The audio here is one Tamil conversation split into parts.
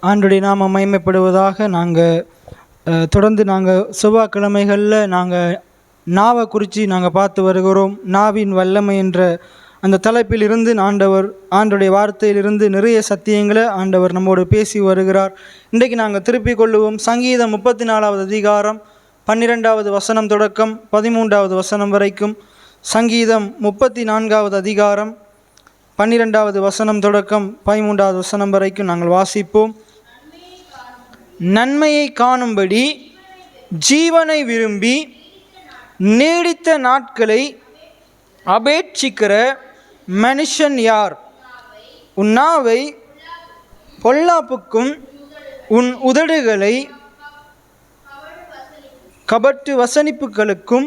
ஆண்டுடைய நாம மகிமைப்படுவதாக. தொடர்ந்து செவ்வாய்க்கிழமைகளில் நாவை குறித்து பார்த்து வருகிறோம். நாவின் வல்லமை என்ற அந்த தலைப்பில் இருந்து ஆண்டுடைய வார்த்தையிலிருந்து நிறைய சத்தியங்களை ஆண்டவர் நம்மோடு பேசி வருகிறார். இன்றைக்கு திருப்பிக் கொள்ளுவோம். சங்கீதம் 34வது அதிகாரம் 12வது வசனம் தொடக்கம் 13வது வசனம் வரைக்கும். சங்கீதம் 34வது அதிகாரம் 12வது வசனம் தொடக்கம் 13வது வசனம் வரைக்கும் நாங்கள் வாசிப்போம். நன்மையை காணும்படி ஜீவனை விரும்பி நீடித்த நாட்களை அபேட்சிக்கிற மனுஷன் யார்? உன் நாவை பொல்லாப்புக்கும் உன் உதடுகளை கபட்டு வசனிப்புகளுக்கும்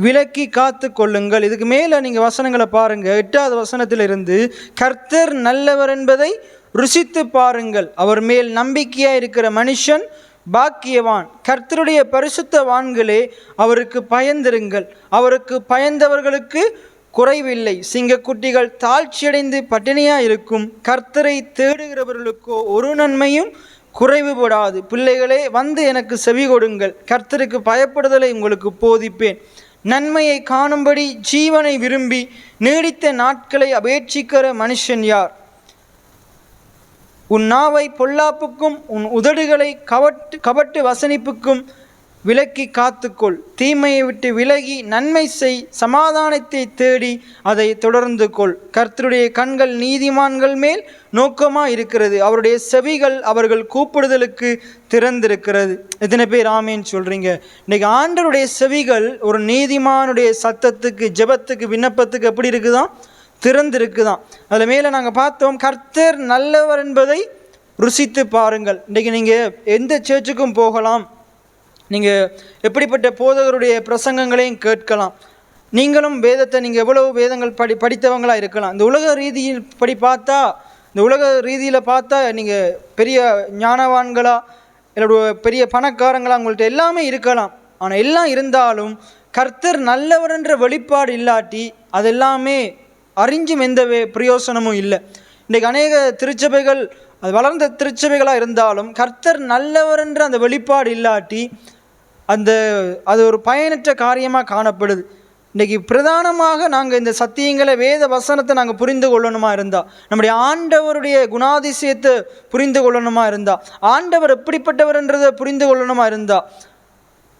விலக்கி காத்து கொள்ளுங்கள். இதுக்கு மேலே நீங்கள் வசனங்களை பாருங்கள். 8வது வசனத்திலிருந்து கர்த்தர் நல்லவர் என்பதை ருசித்து பாருங்கள், அவர் மேல் நம்பிக்கையாக இருக்கிற மனுஷன் பாக்கியவான். கர்த்தருடைய பரிசுத்தவான்களே, அவருக்கு பயந்திருங்கள், அவருக்கு பயந்தவர்களுக்கு குறைவில்லை. சிங்கக்குட்டிகள் தாழ்ச்சியடைந்து பட்டினியாக இருக்கும், கர்த்தரை தேடுகிறவர்களுக்கோ ஒரு நன்மையும் குறைவுபடாது. பிள்ளைகளே, வந்து எனக்கு செவி கொடுங்கள், கர்த்தருக்கு பயப்படுதலை உங்களுக்கு போதிப்பேன். நன்மையை காணும்படி ஜீவனை விரும்பி நீடித்த நாட்களை அபேட்சிக்கிற மனுஷன் யார்? உன் நாவை பொல்லாப்புக்கும் உன் உதடுகளை கபட்டு வசனிப்புக்கும் விலக்கி காத்துக்கொள். தீமையை விட்டு விலகி நன்மை செய், சமாதானத்தை தேடி அதை தொடர்ந்து கொள். கர்த்தருடைய கண்கள் நீதிமான்கள் மேல் நோக்கமாக இருக்கிறது, அவருடைய செவிகள் அவர்கள் கூப்பிடுதலுக்கு திறந்திருக்கிறது. எத்தனை பேர் ஆமேன்னு சொல்கிறீங்க? இன்றைக்கி ஆண்டவருடைய செவிகள் ஒரு நீதிமானுடைய சத்தத்துக்கு, ஜெபத்துக்கு, விண்ணப்பத்துக்கு எப்படி இருக்குதான்? திறந்திருக்குதான். அதில் மேலே நாங்கள் பார்த்தோம், கர்த்தர் நல்லவர் என்பதை ருசித்து பாருங்கள். இன்றைக்கி நீங்கள் எந்த சர்ச்சுக்கும் போகலாம், நீங்கள் எப்படிப்பட்ட போதகருடைய பிரசங்கங்களையும் கேட்கலாம். நீங்களும் வேதத்தை எவ்வளவு வேதங்கள் படித்தவங்களாக இருக்கலாம். இந்த உலக ரீதியில் பார்த்தா நீங்கள் பெரிய ஞானவான்களா இல்லை பெரிய பணக்காரங்களா உங்கள்கிட்ட எல்லாமே இருக்கலாம். ஆனால் எல்லாம் இருந்தாலும் கர்த்தர் நல்லவர் என்ற வெளிப்பாடு இல்லாட்டி அதெல்லாமே அறிஞ்சும் எந்த பிரயோசனமும் இல்லை. இன்றைக்கு அநேக திருச்சபைகள், அது வளர்ந்த திருச்சபைகளாக இருந்தாலும் கர்த்தர் நல்லவர் என்ற அந்த வெளிப்பாடு இல்லாட்டி அது ஒரு பயனற்ற காரியமாக காணப்படுது. இன்றைக்கி பிரதானமாக இந்த சத்தியங்களை, வேத வசனத்தை புரிந்து கொள்ளணுமா இருந்தால், நம்முடைய ஆண்டவருடைய குணாதிசயத்தை புரிந்து கொள்ளணுமா இருந்தால், ஆண்டவர் எப்படிப்பட்டவர் என்றதை புரிந்து கொள்ளணுமா இருந்தால்,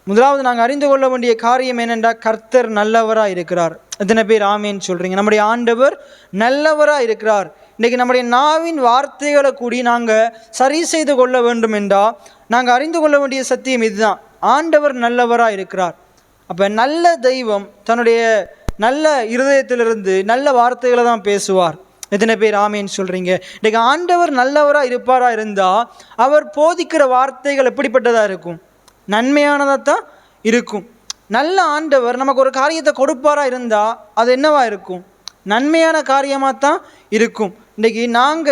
முதலாவது அறிந்து கொள்ள வேண்டிய காரியம் என்னென்றால், கர்த்தர் நல்லவராக இருக்கிறார். எத்தனை பேர் ஆமேன்னு சொல்கிறீங்க? நம்முடைய ஆண்டவர் நல்லவராக இருக்கிறார். இன்றைக்கி நம்முடைய நாவின் வார்த்தைகளை கூடி சரி செய்து கொள்ள வேண்டும் என்றால் அறிந்து கொள்ள வேண்டிய சத்தியம் இதுதான், ஆண்டவர் நல்லவராக இருக்கிறார். அப்போ நல்ல தெய்வம் தன்னுடைய நல்ல இருதயத்திலிருந்து நல்ல வார்த்தைகளை தான் பேசுவார். எத்தனை பேர் ஆமேன்னு சொல்கிறீங்க? இன்றைக்கி ஆண்டவர் நல்லவராக இருப்பாராக இருந்தால் அவர் போதிக்கிற வார்த்தைகள் எப்படிப்பட்டதாக இருக்கும்? நன்மையானதாக தான் இருக்கும். நல்ல ஆண்டவர் நமக்கு ஒரு காரியத்தை கொடுப்பாராக இருந்தால் அது என்னவாக இருக்கும்? நன்மையான காரியமாக தான் இருக்கும். இன்றைக்கி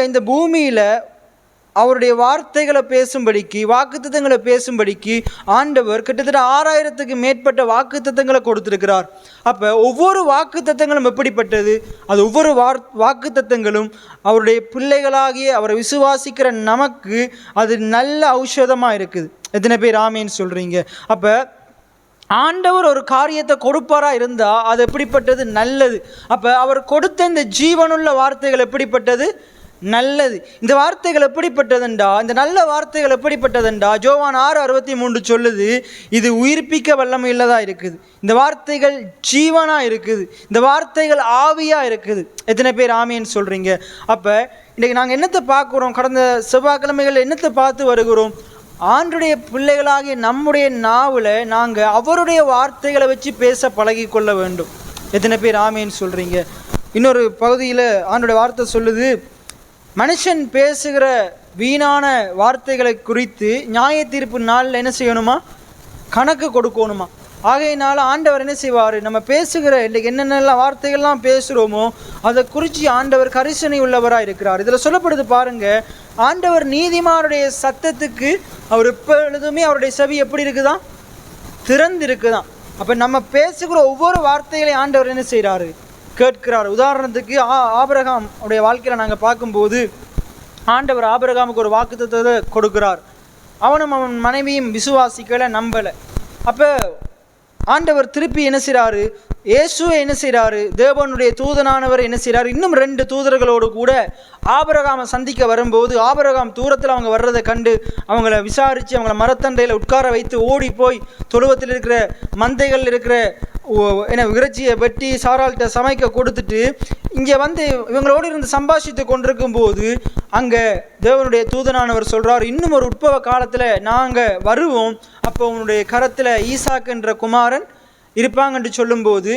இந்த பூமியில் அவருடைய வார்த்தைகளை பேசும்படிக்கு, வாக்குத்தத்தங்களை பேசும்படிக்கு ஆண்டவர் கிட்டத்தட்ட 6000க்கு மேற்பட்ட வாக்குத்தத்தங்களை கொடுத்திருக்கிறார். அப்போ ஒவ்வொரு வாக்குத்தத்தங்களும் எப்படிப்பட்டது? அது ஒவ்வொரு வாக்குத்தத்தங்களும் அவருடைய பிள்ளைகளாகிய அவரை விசுவாசிக்கிற நமக்கு அது நல்ல ஔஷதமாக இருக்குது. எத்தனை பேர் ஆமேன்னு சொல்கிறீங்க? அப்போ ஆண்டவர் ஒரு காரியத்தை கொடுப்பாராக இருந்தால் அது எப்படிப்பட்டது? நல்லது. அப்போ அவர் கொடுத்த இந்த ஜீவனுள்ள வார்த்தைகள் எப்படிப்பட்டது? நல்லது. இந்த வார்த்தைகள் எப்படிப்பட்டதுண்டா, இந்த நல்ல வார்த்தைகள் எப்படிப்பட்டதுண்டா, யோவான் 6:63 சொல்லுது, இது உயிர்ப்பிக்க வல்லமை உள்ளதாக இருக்குது, இந்த வார்த்தைகள் ஜீவனாக இருக்குது, இந்த வார்த்தைகள் ஆவியாக இருக்குது. எத்தனை பேர் ஆமேன்னு சொல்கிறீங்க? அப்போ இன்றைக்கி என்னத்தை பார்க்குறோம்? கடந்த செவ்வாய்க்கிழமைகள் என்னத்தை பார்த்து வருகிறோம்? ஆண்டுடைய பிள்ளைகளாகிய நம்முடைய நாவில் அவருடைய வார்த்தைகளை வச்சு பேச பழகி கொள்ள வேண்டும். எத்தனை பேர் ஆமேன்னு சொல்கிறீங்க? இன்னொரு பகுதியில் ஆண்டுடைய வார்த்தை சொல்லுது, மனுஷன் பேசுகிற வீணான வார்த்தைகளை குறித்து நியாய தீர்ப்பு நாளில் என்ன செய்யணுமா? கணக்கு கொடுக்கணுமா? ஆகையினால ஆண்டவர் என்ன செய்வார்? நம்ம பேசுகிற இன்றைக்கு என்னென்னலாம் வார்த்தைகள்லாம் பேசுகிறோமோ அதை குறித்து ஆண்டவர் கரிசனை உள்ளவராக இருக்கிறார். இதில் சொல்லப்படுது பாருங்கள், ஆண்டவர் நீதிமானுடைய சத்தத்துக்கு அவர் எப்பொழுதுமே அவருடைய செவி எப்படி இருக்குதான்? திறந்து இருக்குதான். அப்போ நம்ம பேசுகிற ஒவ்வொரு வார்த்தைகளையும் ஆண்டவர் என்ன செய்கிறாரு? கேட்கிறார். உதாரணத்துக்கு ஆபிரகாம் உடைய வாழ்க்கையில் நாங்கள் பார்க்கும்போது ஆண்டவர் ஆபிரகாமுக்கு ஒரு வாக்குத்தத்தத்தை கொடுக்கிறார். அவனும் அவன் மனைவியும் விசுவாசிக்கலை, நம்பலை. அப்போ ஆண்டவர் திருப்பி என்ன செய்கிறாரு, இயேசுவை என்ன செய்கிறாரு, தேவனுடைய தூதனானவர் என்ன செய்கிறார், இன்னும் 2 தூதர்களோடு கூட ஆபிரகாமை சந்திக்க வரும்போது, ஆபிரகாம் தூரத்தில் அவங்க வர்றதை கண்டு அவங்கள விசாரித்து அவங்கள மரத்தண்டையில் உட்கார வைத்து ஓடி போய் தொழுவத்தில் இருக்கிற மந்தைகள் இருக்கிற இறைச்சியை வெட்டி சாராள்கிட்ட சமைக்க கொடுத்துட்டு இங்கே வந்து இவங்களோடு இருந்து சம்பாஷித்து கொண்டிருக்கும் போது அங்கே தேவனுடைய தூதனானவர் சொல்கிறார், இன்னும் ஒரு உட்பவ காலத்தில் நாங்கள் வருவோம், அப்போ உன்னுடைய கரத்தில் ஈசாக்கு என்ற குமாரன் இருப்பாங்கன்னு சொல்லும்போது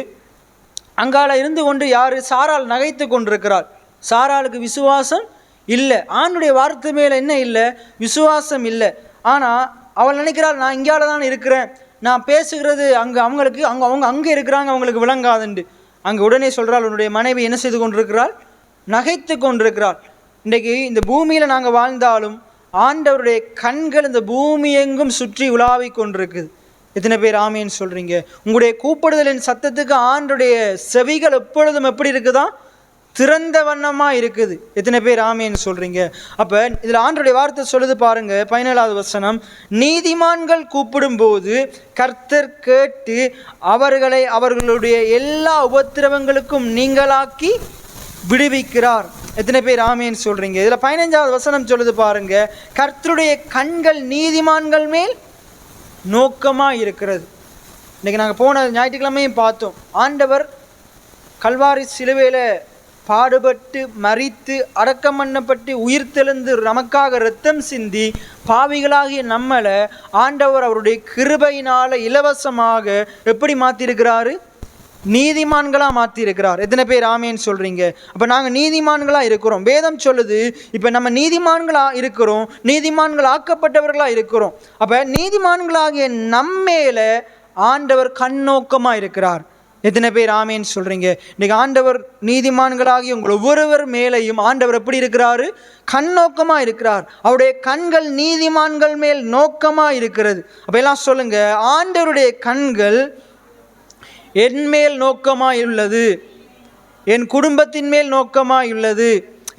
அங்கால இருந்து கொண்டு யார், சாராள் நகைத்து கொண்டிருக்கிறாள். சாராளுக்கு விசுவாசம் இல்லை, ஆணுடைய வார்த்தை மேலே என்ன இல்லை, விசுவாசம் இல்லை. ஆனால் அவள் நினைக்கிறாள், நான் இங்கால தான் இருக்கிறேன், நான் பேசுகிறது அங்கே அவங்களுக்கு அவங்க அங்கே இருக்கிறாங்க, அவங்களுக்கு விளங்காதுண்டு. அங்கே உடனே சொல்கிறாள், உன்னுடைய மனைவி என்ன செய்து கொண்டிருக்கிறாள், நகைத்து கொண்டிருக்கிறாள். இன்றைக்கு இந்த பூமியில் நாங்கள் வாழ்ந்தாலும் ஆண்டவருடைய கண்கள் இந்த பூமி எங்கும் சுற்றி உலாவி கொண்டிருக்குது. எத்தனை பேர் ஆமேன்னு சொல்கிறீங்க? உங்களுடைய கூப்பிடுதலின் சத்தத்துக்கு ஆண்டுடைய செவிகள் எப்பொழுதும் எப்படி இருக்குதா, திறந்த வண்ணமாக இருக்குது. எத்தனை பேர் ஆமேன்னு சொல்கிறீங்க? அப்போ இதில் ஆண்டுடைய வார்த்தை சொல்லுது பாருங்க, 17வது வசனம், நீதிமான்கள் கூப்பிடும்போது கர்த்தர் கேட்டு அவர்களை அவர்களுடைய எல்லா உபத்திரவங்களுக்கும் நீங்களாக்கி விடுவிக்கிறார். எத்தனை பேர் ஆமேன்னு சொல்கிறீங்க? இதில் 15வது வசனம் சொல்லுது பாருங்க, கர்த்தருடைய கண்கள் நீதிமான்கள் மேல் நோக்கமாக இருக்கிறது. இன்றைக்கி நாங்கள் போன ஞாயிற்றுக்கிழமையும் பார்த்தோம், ஆண்டவர் கல்வாரி சிலுவையில் பாடுபட்டு மரித்து அடக்கம் பண்ணப்பட்டு உயிர்த்தெழுந்து நமக்காக இரத்தம் சிந்தி பாவிகளாகிய நம்மளை ஆண்டவர் அவருடைய கிருபையினால் இலவசமாக எப்படி மாற்றிருக்கிறாரு, நீதிமான்களாக மாற்றிருக்கிறார். எத்தனை பேர் ஆமேன்னு சொல்கிறீங்க? அப்போ நாங்கள் நீதிமான்களாக இருக்கிறோம். வேதம் சொல்லுது, இப்போ நம்ம நீதிமான்களாக இருக்கிறோம், நீதிமான்கள் ஆக்கப்பட்டவர்களாக இருக்கிறோம். அப்போ நீதிமான்களாகிய நம்மேல ஆண்டவர் கண்ணோக்கமாக இருக்கிறார். எத்தனை பேர் ஆமேன்னு சொல்கிறீங்க? இன்றைக்கி ஆண்டவர் நீதிமான்களாகி உங்கள் ஒவ்வொருவர் மேலையும் ஆண்டவர் எப்படி இருக்கிறாரு, கண்ணோக்கமாக இருக்கிறார். அவருடைய கண்கள் நீதிமான்கள் மேல் நோக்கமாக இருக்கிறது. அப்போ எல்லாம் சொல்லுங்கள், ஆண்டவருடைய கண்கள் என் மேல் நோக்கமாக உள்ளது, என் குடும்பத்தின் மேல் நோக்கமாக உள்ளது.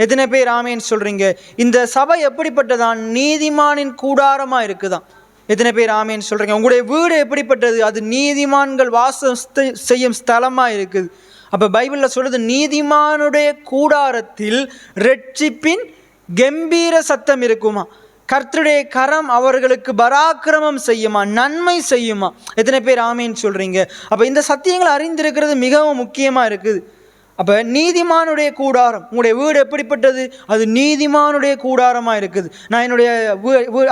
எத்தனை பேர் ஆமேன்னு சொல்கிறீங்க? இந்த சபை எப்படிப்பட்டதான், நீதிமானின் கூடாரமாக இருக்குதான். எத்தனை பேர் ஆமேன்னு சொல்கிறீங்க? உங்களுடைய வீடு எப்படிப்பட்டது, அது நீதிமான்கள் வாசம் செய்யும் ஸ்தலமாக இருக்குது. அப்போ பைபிளில் சொல்லுது, நீதிமானுடைய கூடாரத்தில் இரட்சிப்பின் கம்பீர சத்தம் இருக்குமா, கர்த்தருடைய கரம் அவர்களுக்கு பராக்கிரமம் செய்யுமா, நன்மை செய்யுமா. எத்தனை பேர் ஆமேன்னு சொல்கிறீங்க? அப்போ இந்த சத்தியங்களை அறிந்திருக்கிறது மிகவும் முக்கியமாக இருக்குது. அப்போ நீதிமானுடைய கூடாரம், உங்களுடைய வீடு எப்படிப்பட்டது, அது நீதிமானுடைய கூடாரமாக இருக்குது. நான் என்னுடைய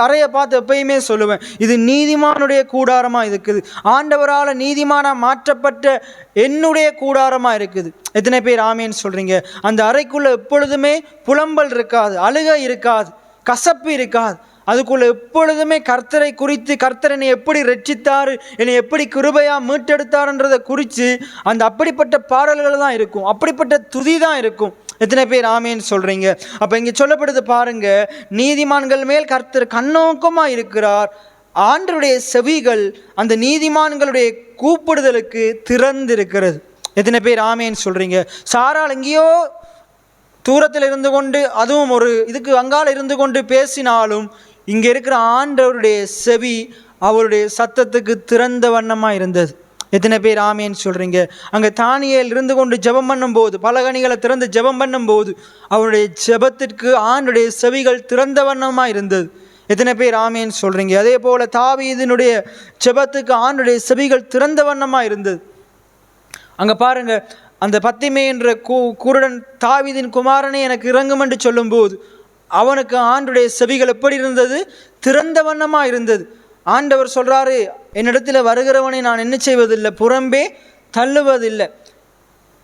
அறையை பார்த்து எப்பயுமே சொல்லுவேன், இது நீதிமானுடைய கூடாரமாக இருக்குது, ஆண்டவரால் நீதிமானாக மாற்றப்பட்ட என்னுடைய கூடாரமாக இருக்குது. எத்தனை பேர் ஆமேன்னு சொல்கிறீங்க? அந்த அறைக்குள்ளே எப்பொழுதுமே புலம்பல் இருக்காது, அழுகை இருக்காது, கசப்பு இருக்காது. அதுக்குள்ளே எப்பொழுதுமே கர்த்தரை குறித்து, கர்த்தர் என்னை எப்படி ரட்சித்தார், என்னை எப்படி கிருபையாக மீட்டெடுத்தார்ன்றதை குறித்து அந்த அப்படிப்பட்ட பாடல்கள் தான் இருக்கும், அப்படிப்பட்ட துதி தான் இருக்கும். எத்தனை பேர் ஆமேன்னு சொல்கிறீங்க? அப்போ இங்கே சொல்லப்படுது பாருங்க, நீதிமான்கள் மேல் கர்த்தர் கண்ணோக்கமாக இருக்கிறார். ஆண்டவருடைய செவிகள் அந்த நீதிமான்களுடைய கூப்பிடுதலுக்கு திறந்திருக்கிறது. எத்தனை பேர் ஆமேன்னு சொல்கிறீங்க? சாராள் எங்கேயோ தூரத்தில் இருந்து கொண்டு, அதுவும் ஒரு இதுக்கு அங்கால இருந்து கொண்டு பேசினாலும் இங்கே இருக்கிற ஆண்டவருடைய செவி அவருடைய சத்தத்துக்கு திறந்த வண்ணமாக இருந்தது. எத்தனை பேர் ஆமேன்னு சொல்கிறீங்க? அங்கே தானியேல் இருந்து கொண்டு ஜெபம் பண்ணும்போது, பலகணிகளை திறந்து ஜெபம் பண்ணும்போது அவருடைய ஜெபத்திற்கு ஆண்டுடைய செவிகள் திறந்த வண்ணமாக இருந்தது. எத்தனை பேர் ஆமேன்னு சொல்கிறீங்க? அதே போல் தாவீதினுடைய ஜெபத்துக்கு ஆண்டுடைய செவிகள் திறந்த வண்ணமாக இருந்தது. அங்கே பாருங்கள், அந்த பத்திமே என்ற குருடன் தாவீதின் குமாரனை எனக்கு இறங்கும் என்று சொல்லும்போது அவனுக்கு ஆண்டுடைய செவிகள் எப்படி இருந்தது, திறந்த வண்ணமாக இருந்தது. ஆண்டவர் சொல்கிறாரு, என்னிடத்தில் வருகிறவனை நான் என்ன செய்வதில்லை, புறம்பே தள்ளுவதில்லை.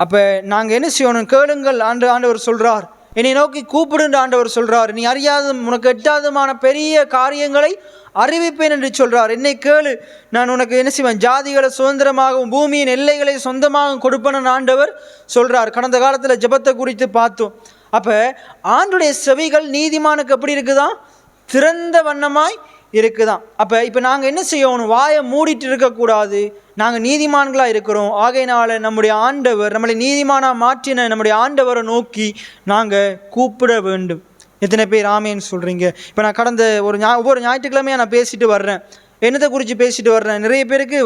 அப்போ நாங்கள் என்ன செய்யணும், கேளுங்கள் ஆண்டவர் சொல்கிறார், என்னை நோக்கி கூப்பிடுன்ற ஆண்டவர் சொல்கிறார், நீ அறியாத உனக்கு எட்டாதமான பெரிய காரியங்களை அறிவிப்பேன் என்று சொல்கிறார். என்னை கேளு, நான் உனக்கு என்ன செய்வேன், ஜாதிகளை சுதந்திரமாகவும் பூமியின் எல்லைகளை சொந்தமாகவும் கொடுப்பேன்னு ஆண்டவர் சொல்கிறார். கடந்த காலத்தில் ஜெபத்தை குறித்து பார்த்தோம். அப்போ ஆண்டுடைய செவிகள் நீதிமானுக்கு எப்படி இருக்குதான், திறந்த வண்ணமாய் இருக்குதான். அப்போ இப்போ நாங்கள் என்ன செய்யணும், வாயை மூடிட்டு இருக்கக்கூடாது. நாங்கள் நீதிமான்களாக இருக்கிறோம், ஆகையினால நம்முடைய ஆண்டவர், நம்மளை நீதிமானாக மாற்றின நம்முடைய ஆண்டவரை நோக்கி நாங்கள் கூப்பிட வேண்டும். எத்தனை பேர் ஆமேன்னு சொல்கிறீங்க? இப்போ நான் கடந்த ஒவ்வொரு ஞாயிற்றுக்கிழமையாக நான் பேசிட்டு வர்றேன். என்னத்தை குறித்து பேசிட்டு வர்றேன்? நிறைய பேருக்கு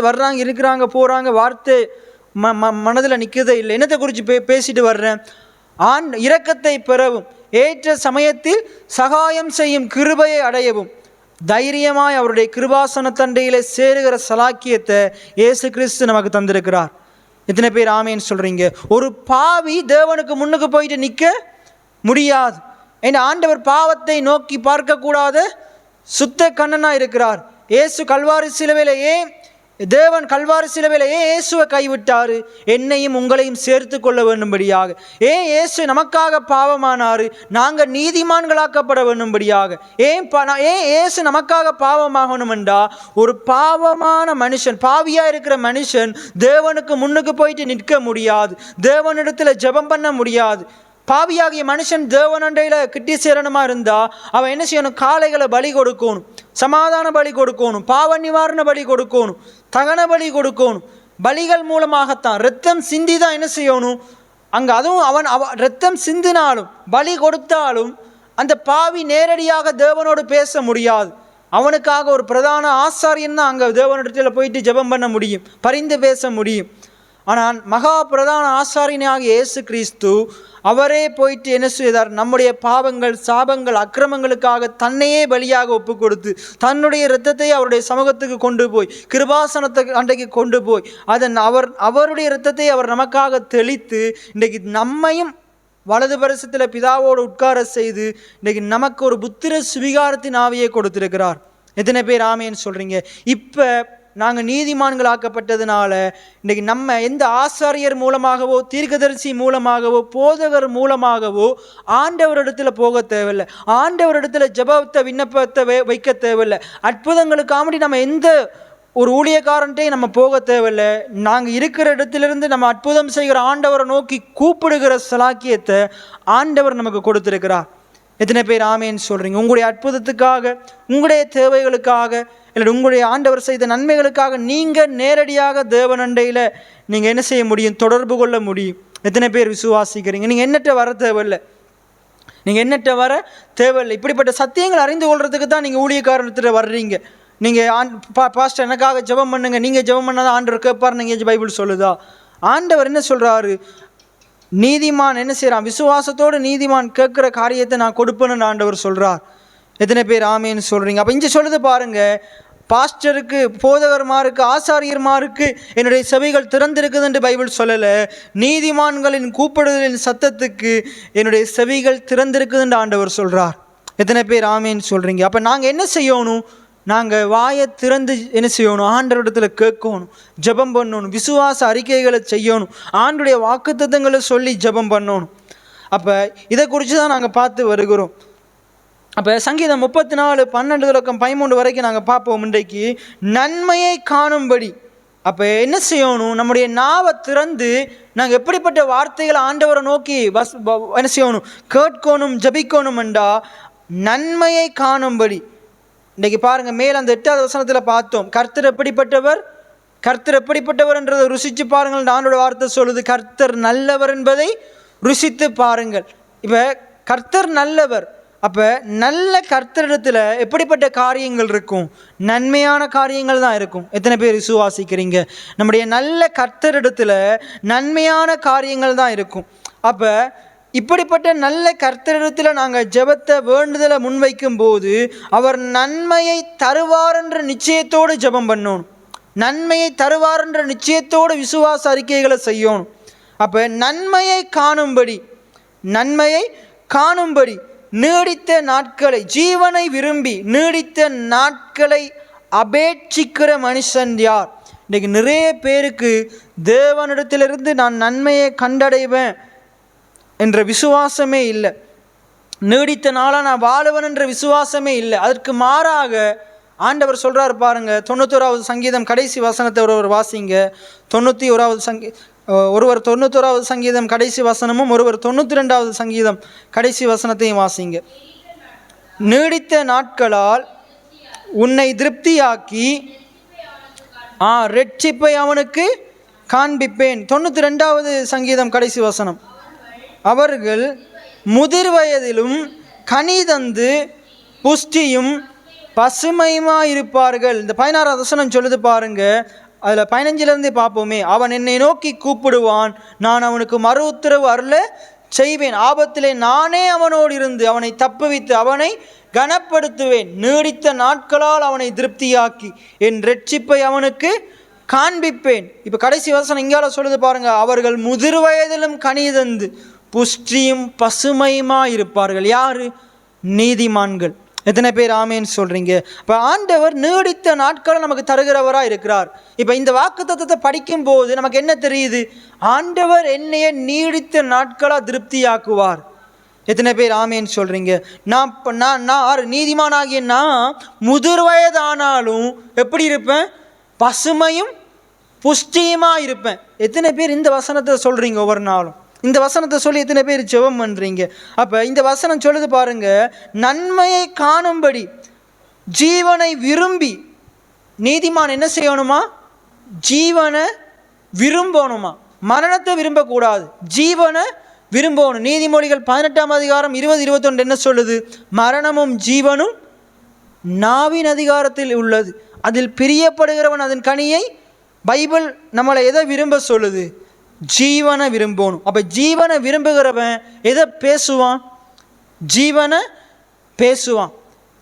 வர்றாங்க, இருக்கிறாங்க, போகிறாங்க, வார்த்தை மனதில் நிற்கதே இல்லை. என்னத்தை குறித்து பேசிட்டு வர்றேன்? இரக்கத்தை பெறவும், ஏற்ற சமயத்தில் சகாயம் செய்யும் கிருபையை அடையவும், தைரியமாய் அவருடைய கிருபாசன தண்டையில் சேருகிற சலாக்கியத்தை இயேசு கிறிஸ்து நமக்கு தந்திருக்கிறார். எத்தனை பேர் ஆமேன்னு சொல்கிறீங்க? ஒரு பாவி தேவனுக்கு முன்னுக்கு போயிட்டு நிற்க முடியாது. ஏன்னா ஆண்டவர் பாவத்தை நோக்கி பார்க்கக்கூடாத சுத்த கண்ணனாக இருக்கிறார். இயேசு கல்வாரி சிலுவையிலேயே, தேவன் கல்வாரி சிலுவையிலேயே இயேசுவை கைவிட்டார், என்னையும் உங்களையும் சேர்த்து கொள்ள வேண்டும்படியாக. இயேசு நமக்காக பாவமானார், நாங்கள் நீதிமான்களாக்கப்பட வேண்டும்படியாக. ஏன் இயேசு நமக்காக பாவமாகணும் என்றா, ஒரு பாவமான மனுஷன், பாவியாக இருக்கிற மனுஷன் தேவனுக்கு முன்னுக்கு போயிட்டு நிற்க முடியாது, தேவனிடத்தில் ஜெபம் பண்ண முடியாது. பாவியாகிய மனுஷன் தேவனண்டையில் கிட்டி சேரணமாக இருந்தால் அவன் என்ன செய்யணும்? காளைகளை பலி கொடுக்கணும், சமாதான பலி கொடுக்கணும், பாவ நிவாரண பலி கொடுக்கணும், தகன பலி கொடுக்கணும். பலிகள் மூலமாகத்தான், ரத்தம் சிந்தி தான் என்ன செய்யணும் அங்கே. அதுவும் அவன் ரத்தம் சிந்தினாலும் பலி கொடுத்தாலும் அந்த பாவி நேரடியாக தேவனோடு பேச முடியாது. அவனுக்காக ஒரு பிரதான ஆசாரியன் தான் அங்கே தேவனிடத்தில் போயிட்டு ஜெபம் பண்ண முடியும், பரிந்து பேச முடியும். ஆனால் மகா பிரதான ஆசாரியனாக இயேசு கிறிஸ்து அவரே போயிட்டு என்ன செய்தார்? நம்முடைய பாவங்கள், சாபங்கள், அக்கிரமங்களுக்காக தன்னையே பலியாக ஒப்பு கொடுத்து தன்னுடைய இரத்தத்தை அவருடைய சமூகத்துக்கு கொண்டு போய், கிருபாசனத்துக்கு அன்றைக்கு கொண்டு போய், அதன் அவருடைய இரத்தத்தை அவர் நமக்காக தெளித்து இன்றைக்கு நம்மையும் வலது பரிசத்தில் பிதாவோடு உட்கார செய்து இன்றைக்கு நமக்கு ஒரு புத்திர சுவிகாரத்தின் ஆவியை கொடுத்திருக்கிறார். எத்தனை பேர் ஆமேன்னு சொல்கிறீங்க? இப்போ நாங்கள் நீதிமான்களாக்கப்பட்டதுனால இன்றைக்கி நம்ம எந்த ஆசாரியர் மூலமாகவோ, தீர்க்கதரிசி மூலமாகவோ, போதகர் மூலமாகவோ ஆண்டவரிடத்தில் போக தேவையில்லை, ஆண்டவரிடத்தில் ஜெபத்தை விண்ணப்பத்தை வைக்க தேவையில்லை, அற்புதங்களுக்காண்டி நம்ம எந்த ஒரு ஊழியக்காரன்ட்டையும் நம்ம போக தேவையில்லை. நாங்கள் இருக்கிற இடத்திலிருந்து நம்ம அற்புதம் செய்கிற ஆண்டவரை நோக்கி கூப்பிடுகிற சலாக்கியத்தை ஆண்டவர் நமக்கு கொடுத்திருக்கிறார். எத்தனை பேர் ஆமேன்னு சொல்கிறீங்க? உங்களுடைய அற்புதத்துக்காக, உங்களுடைய தேவைகளுக்காக, இல்லை உங்களுடைய ஆண்டவர் செய்த நன்மைகளுக்காக நீங்கள் நேரடியாக தேவனண்டையில் நீங்கள் என்ன செய்ய முடியும்? தொடர்பு கொள்ள முடியும். எத்தனை பேர் விசுவாசிக்கிறீங்க? நீங்கள் எண்ணற்ற வர தேவையில்லை, நீங்கள் எண்ணற்ற வர தேவையில்லை. இப்படிப்பட்ட சத்தியங்கள் அறிந்து கொள்றதுக்கு தான் நீங்கள் ஊழியக்காரத்தில் வர்றீங்க. நீங்கள் பாஸ்டர் எனக்காக ஜெபம் பண்ணுங்க, நீங்கள் ஜெபம் பண்ணாதான் ஆண்டவர் கேட்பார், நீங்கள் பைபிள் சொல்லுதா? ஆண்டவர் என்ன சொல்கிறாரு? நீதிமான் என்ன செய்கிறான்? விசுவாசத்தோடு நீதிமான் கேட்குற காரியத்தை நான் கொடுப்பேன்னு ஆண்டவர் சொல்கிறார். எத்தனை பேர் ஆமேன்னு சொல்கிறீங்க? அப்போ இங்கே சொல்லுது பாருங்கள், பாஸ்டருக்கு, போதகர்மாருக்கு, ஆசாரியர்மாருக்கு என்னுடைய செவிகள் திறந்திருக்குது என்று பைபிள் சொல்லலை, நீதிமான்களின் கூப்பிடுதலின் சத்தத்துக்கு என்னுடைய செவிகள் திறந்திருக்குது என்று ஆண்டவர் சொல்கிறார். எத்தனை பேர் ஆமேன்னு சொல்கிறீங்க? அப்போ நாங்கள் என்ன செய்யணும்? நாங்கள் வாயை திறந்து என்ன செய்யணும்? ஆண்டவரிடத்தில் கேட்கணும், ஜெபம் பண்ணணும், விசுவாச அறிக்கைகளை செய்யணும், ஆண்டுடைய வாக்குத்தத்தங்களை சொல்லி ஜெபம் பண்ணணும். அப்போ இதை குறித்து தான் நாங்கள் பார்த்து வருகிறோம். அப்போ சங்கீதம் 34:12-13 வரைக்கும் நாங்கள் பார்ப்போம். இன்றைக்கு நன்மையை காணும்படி அப்போ என்ன செய்யணும்? நம்முடைய நாவை திறந்து நாங்கள் எப்படிப்பட்ட வார்த்தைகளை ஆண்டவரை நோக்கி என்ன செய்யணும்? கேட்கணும், ஜபிக்கணும் என்றா நன்மையை காணும்படி. இன்றைக்கி பாருங்கள், மேல் அந்த 8வது வசனத்தில் பார்த்தோம், கர்த்தர் எப்படிப்பட்டவர், கர்த்தர் எப்படிப்பட்டவர் என்றதை ருசித்து பாருங்கள். ஆண்டோட வார்த்தை சொல்லுது, கர்த்தர் நல்லவர் என்பதை ருசித்து பாருங்கள். இப்போ கர்த்தர் நல்லவர். அப்போ நல்ல கர்த்தரிடத்தில் எப்படிப்பட்ட காரியங்கள் இருக்கும்? நன்மையான காரியங்கள் தான் இருக்கும். எத்தனை பேர் விசுவாசிக்கிறீங்க? நம்முடைய நல்ல கர்த்தரிடத்தில் நன்மையான காரியங்கள் தான் இருக்கும். அப்போ இப்படிப்பட்ட நல்ல கர்த்தரிடத்தில் நாங்கள் ஜெபத்தை வேண்டுதலை முன்வைக்கும் போது அவர் நன்மையை தருவார் என்ற நிச்சயத்தோடு ஜெபம் பண்ணணும், நன்மையை தருவார் என்ற நிச்சயத்தோடு விசுவாச அறிக்கைகளை செய்யணும். அப்போ நன்மையை காணும்படி நீடித்த நாட்களை, ஜீவனை விரும்பி நீடித்த நாட்களை அபேட்சிக்கிற மனுஷன் யார்? இன்றைக்கு நிறைய பேருக்கு தேவனிடத்திலிருந்து நான் நன்மையை கண்டடைவேன் என்ற விசுவாசமே இல்லை, நீடித்த நாளாக நான் வாழுவன் என்ற விசுவாசமே இல்லை. அதற்கு மாறாக ஆண்டவர் சொல்கிறார் பாருங்கள், 91வது சங்கீதம் கடைசி வசனத்தை ஒருவர் வாசிங்க. 91வது சங்கீதம் கடைசி வசனமும் ஒருவர் 92வது சங்கீதம் கடைசி வசனத்தையும் வாசிங்க. நீடித்த நாட்களால் உன்னை திருப்தியாக்கி இரட்சிப்பை அவனுக்கு காண்பிப்பேன். 92வது சங்கீதம் கடைசி வசனம், அவர்கள் முதிர் வயதிலும் கனி தந்து புஷ்டியும் பசுமையுமாக இருப்பார்கள். இந்த 16வது வசனம் சொல்லுது பாருங்க, அதில் 15லேருந்தே பார்ப்போமே. அவன் என்னை நோக்கி கூப்பிடுவான், நான் அவனுக்கு மறு உத்தரவு அருள செய்வேன். ஆபத்திலே நானே அவனோடு இருந்து அவனை தப்புவித்து அவனை கனப்படுத்துவேன். நீடித்த நாட்களால் அவனை திருப்தியாக்கி என் இரட்சிப்பை அவனுக்கு காண்பிப்பேன். இப்போ கடைசி வசனம் இங்கால சொல்லுது பாருங்க, அவர்கள் முதிர் வயதிலும் கனி தந்து புஷ்டியும் பசுமையுமா இருப்பார்கள். யாரு? நீதிமான்கள். எத்தனை பேர் ஆமேன்னு சொல்றீங்க? இப்போ ஆண்டவர் நீடித்த நாட்களை நமக்கு தருகிறவராக இருக்கிறார். இப்போ இந்த வாக்குத்தத்தத்தை படிக்கும் போது நமக்கு என்ன தெரியுது? ஆண்டவர் என்னைய நீடித்த நாட்களாக திருப்தியாக்குவார். எத்தனை பேர் ஆமேன்னு சொல்றீங்க? நான் நீதிமானாகிய நான் முதிர் வயதானாலும் எப்படி இருப்பேன்? பசுமையும் புஷ்டியுமா இருப்பேன். எத்தனை பேர் இந்த வசனத்தை சொல்றீங்க? ஒவ்வொரு நாளும் இந்த வசனத்தை சொல்லி எத்தனை பேர் ஜெபம் பண்ணுறீங்க? அப்போ இந்த வசனம் சொல்லுது பாருங்க, நன்மையை காணும்படி ஜீவனை விரும்பி. நீதிமான் என்ன செய்யணுமா? ஜீவனை விரும்பணுமா? மரணத்தை விரும்பக்கூடாது, ஜீவனை விரும்பணும். நீதிமொழிகள் 18ஆம் அதிகாரம் 20-21 என்ன சொல்லுது? மரணமும் ஜீவனும் நாவின் அதிகாரத்தில் உள்ளது, அதில் பிரியப்படுகிறவன் அதன் கனியை. பைபிள் நம்மளை எதை விரும்ப சொல்லுது? ஜீவனை விரும்பணும். அப்போ ஜீவனை விரும்புகிறவன் எதை பேசுவான்? ஜீவனை பேசுவான்.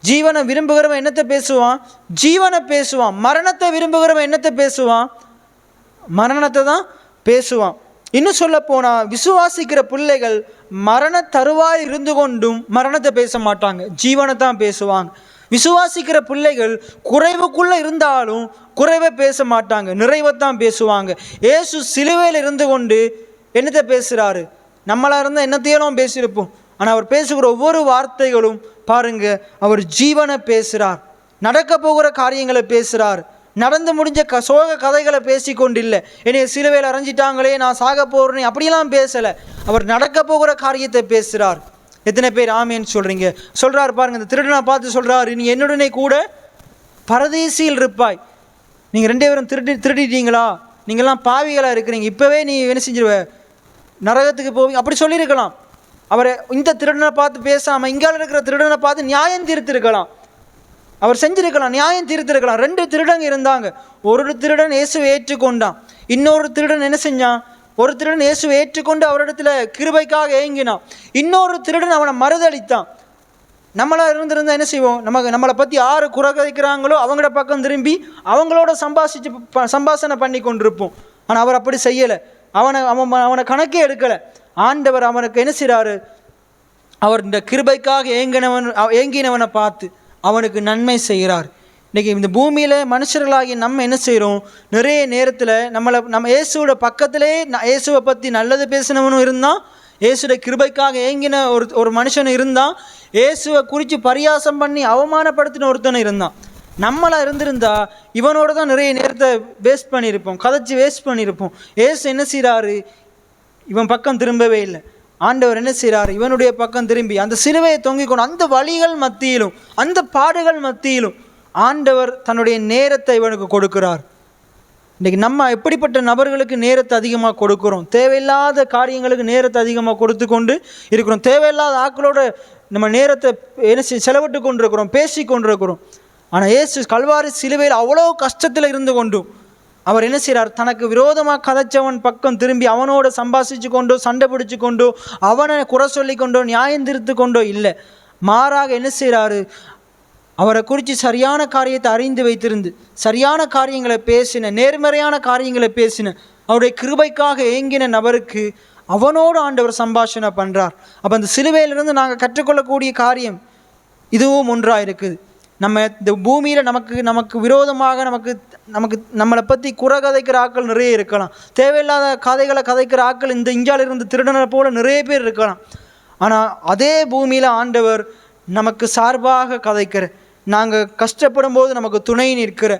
ஜீவனை விரும்புகிறவன் என்னத்தை பேசுவான்? ஜீவனை பேசுவான். மரணத்தை விரும்புகிறவன் என்னத்தை பேசுவான்? மரணத்தை தான் பேசுவான். இன்னும் சொல்ல போனால் விசுவாசிக்கிற பிள்ளைகள் மரண தருவாய் இருந்து கொண்டும் மரணத்தை பேச மாட்டாங்க, ஜீவனை தான் பேசுவாங்க. விசுவாசிக்கிற பிள்ளைகள் குறைவுக்குள்ளே இருந்தாலும் குறைவை பேச மாட்டாங்க, நிறைவைத்தான் பேசுவாங்க. இயேசு சிலுவையில் இருந்து கொண்டு என்னத்தை பேசுகிறாரு? நம்மளாக இருந்தால் என்னத்தையெல்லாம் பேசியிருப்போம். ஆனால் அவர் பேசுகிற ஒவ்வொரு வார்த்தைகளும் பாருங்க, அவர் ஜீவனை பேசுகிறார். நடக்க போகிற காரியங்களை பேசுகிறார். நடந்து முடிஞ்ச சோக கதைகளை பேசி கொண்டு இல்லை, என்னைய சிலுவையில் அரைஞ்சிட்டாங்களே நான் சாக போகிறேன் அப்படிலாம் பேசலை. அவர் நடக்க போகிற காரியத்தை பேசுகிறார். எத்தனை பேர் ஆமேன்னு சொல்கிறீங்க? சொல்கிறார் பாருங்கள், இந்த திருடனை பார்த்து சொல்கிறார், நீ என்னுடனே கூட பரதேசியில் இருப்பாய். நீங்கள் 2 பேரும் திருடிட்டீங்களா? நீங்கள்லாம் பாவிகளாக இருக்கிறீங்க, இப்போவே நீ என்ன செஞ்சிருவ? நரகத்துக்கு போவீங்க அப்படி சொல்லியிருக்கலாம். அவரை இந்த திருடனை பார்த்து பேசாமல் இங்கால இருக்கிற திருடனை பார்த்து நியாயம் தீர்த்திருக்கலாம். அவர் செஞ்சிருக்கலாம், நியாயம் தீர்த்திருக்கலாம். 2 திருடங்க இருந்தாங்க. ஒரு திருடன் இயேசுவை ஏற்றுக்கொண்டான், இன்னொரு திருடன் என்ன செஞ்சான்? ஒரு திருடன் இயேசுவை ஏற்றுக்கொண்டு அவரிடத்துல கிருபைக்காக ஏங்கினான், இன்னொரு திருடன் அவனை மறுதளித்தான். நம்மளாக இருந்திருந்தால் என்ன செய்வோம்? நம்மளை பற்றி யார் குறை கதைக்கிறாங்களோ அவங்களோட பக்கம் திரும்பி அவங்களோட சம்பாஷணை பண்ணி கொண்டிருப்போம். ஆனால் அவர் அப்படி செய்யலை. அவனை கணக்கே எடுக்கலை. ஆண்டவர் அவனுக்கு என்ன செய்கிறாரு? அவர் இந்த கிருபைக்காக ஏங்கினவனை பார்த்து அவனுக்கு நன்மை செய்கிறார். இன்றைக்கி இந்த பூமியில் மனுஷர்களாகி நம்ம என்ன செய்கிறோம்? நிறைய நேரத்தில் நம்ம இயேசுவோட பக்கத்திலே இயேசுவை பற்றி நல்லது பேசினவனும் இருந்தான், இயேசுடைய கிருபைக்காக ஏங்கின ஒரு மனுஷன் இருந்தான், இயேசுவை குறித்து பரியாசம் பண்ணி அவமானப்படுத்தின ஒருத்தனும் இருந்தான். நம்மளாக இருந்திருந்தா இவனோட தான் நிறைய நேரத்தை வேஸ்ட் பண்ணியிருப்போம், கதைச்சி வேஸ்ட் பண்ணியிருப்போம். இயேசு என்ன செய்கிறாரு? இவன் பக்கம் திரும்பவே இல்லை. ஆண்டவர் என்ன செய்கிறார்? இவனுடைய பக்கம் திரும்பி அந்த சிலுவையை தொங்கிக்கொண்டு அந்த வழிகள் மத்தியிலும் அந்த பாடுகள் மத்தியிலும் ஆண்டவர் தன்னுடைய நேரத்தை இவனுக்கு கொடுக்கிறார். இன்றைக்கி நம்ம எப்படிப்பட்ட நபர்களுக்கு நேரத்தை அதிகமாக கொடுக்குறோம்? தேவையில்லாத காரியங்களுக்கு நேரத்தை அதிகமாக கொடுத்து கொண்டு இருக்கிறோம். தேவையில்லாத ஆக்களோட நம்ம நேரத்தை என்ன செலவிட்டு கொண்டிருக்கிறோம், பேசி கொண்டிருக்கிறோம். ஆனால் இயேசு கல்வாரி சிலுவையில் அவ்வளோ கஷ்டத்தில் இருந்து கொண்டும் அவர் என்ன செய்கிறார்? தனக்கு விரோதமாக கதைச்சவன் பக்கம் திரும்பி அவனோட சம்பாஷிச்சு கொண்டோ சண்டை பிடிச்சு கொண்டோ அவனை குறை சொல்லி கொண்டோ நியாயம் தீர்த்து கொண்டோ இல்லை. மாறாக என்ன செய்கிறாரு? அவரை குறித்து சரியான காரியத்தை அறிந்து வைத்திருந்து சரியான காரியங்களை பேசின, நேர்மறையான காரியங்களை பேசின, அவருடைய கிருபைக்காக ஏங்கின நபருக்கு அவனோடு ஆண்டவர் சம்பாஷணை பண்ணுறார். அப்போ அந்த சிலுவையிலிருந்து நாங்கள் கற்றுக்கொள்ளக்கூடிய காரியம் இதுவும் ஒன்றாக இருக்குது. நம்ம இந்த பூமியில் நமக்கு விரோதமாக நம்மளை பற்றி குறை கதைக்கிற ஆட்கள் நிறைய இருக்கலாம். தேவையில்லாத கதைகளை கதைக்கிற ஆட்கள் இந்த இந்தியாவிலிருந்து திருடனை போல நிறைய பேர் இருக்கலாம். ஆனால் அதே பூமியில் ஆண்டவர் நமக்கு சார்பாக கதைக்கிற, நாங்கள் கஷ்டப்படும் போது நமக்கு துணை நிற்கிற,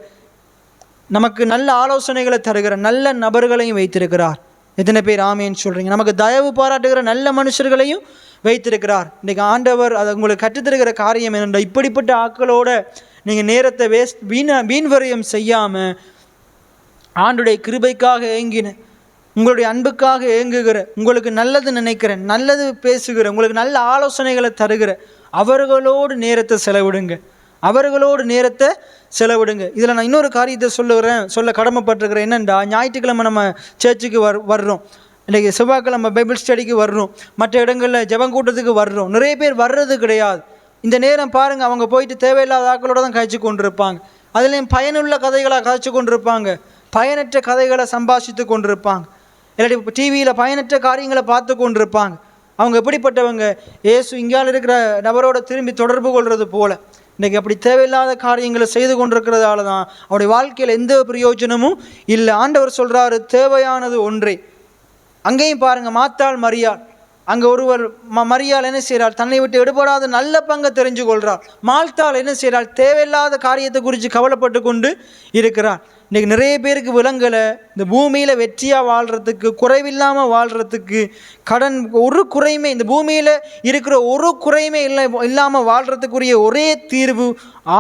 நமக்கு நல்ல ஆலோசனைகளை தருகிற நல்ல நபர்களையும் வைத்திருக்கிறார். எத்தனை பேர் ஆமேன்னு சொல்கிறீங்க? நமக்கு தயவு பாராட்டுகிற நல்ல மனுஷர்களையும் வைத்திருக்கிறார். இன்றைக்கி ஆண்டவர் அதை உங்களுக்கு கற்றுத்தருகிற காரியம் என்னென்ன, இப்படிப்பட்ட ஆட்களோட நீங்கள் நேரத்தை வீண்வரியம் செய்யாமல் ஆண்டுடைய கிருபைக்காக ஏங்கின, உங்களுடைய அன்புக்காக ஏங்குகிற, உங்களுக்கு நல்லது நினைக்கிற, நல்லது பேசுகிற, உங்களுக்கு நல்ல ஆலோசனைகளை தருகிற அவர்களோடு நேரத்தை செலவிடுங்க, அவர்களோடு நேரத்தை செலவிடுங்க. இதில் நான் இன்னொரு காரியத்தை சொல்ல கடமைப்பட்டிருக்கிறேன். என்னென்னா, ஞாயிற்றுக்கிழமை நம்ம சர்ச்சுக்கு வர்றோம், இன்றைக்கி செவ்வாய்க்கிழமை பைபிள் ஸ்டடிக்கு வர்றோம், மற்ற இடங்களில் ஜெபங்கூட்டத்துக்கு வர்றோம். நிறைய பேர் வர்றது கிடையாது. இந்த நேரம் பாருங்கள், அவங்க போயிட்டு தேவையில்லாத ஆக்களோடு தான் காய்ச்சி கொண்டிருப்பாங்க. அதுலேயும் பயனுள்ள கதைகளாக காய்ச்சி கொண்டிருப்பாங்க, பயனற்ற கதைகளை சம்பாஷித்து கொண்டிருப்பாங்க, இல்லாட்டி இப்போ டிவியில் பயனற்ற காரியங்களை பார்த்து கொண்டிருப்பாங்க. அவங்க எப்படிப்பட்டவங்க? இயேசு இங்கால இருக்கிற நபரோட திரும்பி தொடர்பு கொள்வது போல இன்றைக்கி அப்படி தேவையில்லாத காரியங்களை செய்து கொண்டிருக்கிறதால தான் அவருடைய வாழ்க்கையில் எந்த பிரயோஜனமும் இல்லை. ஆண்டவர் சொல்கிறாரு, தேவையானது ஒன்றே. அங்கேயும் பாருங்கள், மாத்தாள் மரியாள், அங்கே ஒருவர் மரியாள் என்ன செய்கிறாள்? தன்னை விட்டு எடுபடாத நல்ல பங்கை தெரிஞ்சு கொள்கிறாள். மால்த்தாள் என்ன செய்கிறாள்? தேவையில்லாத காரியத்தை குறித்து கவலைப்பட்டு கொண்டு இருக்கிறாள். இன்றைக்கி நிறைய பேருக்கு விலங்கலை, இந்த பூமியில் வெற்றியாக வாழ்கிறதுக்கு, குறைவில்லாமல் வாழ்கிறதுக்கு, கடன் ஒரு குறையுமே, இந்த பூமியில் இருக்கிற ஒரு குறையுமே இல்லாமல் வாழ்கிறதுக்குரிய ஒரே தீர்வு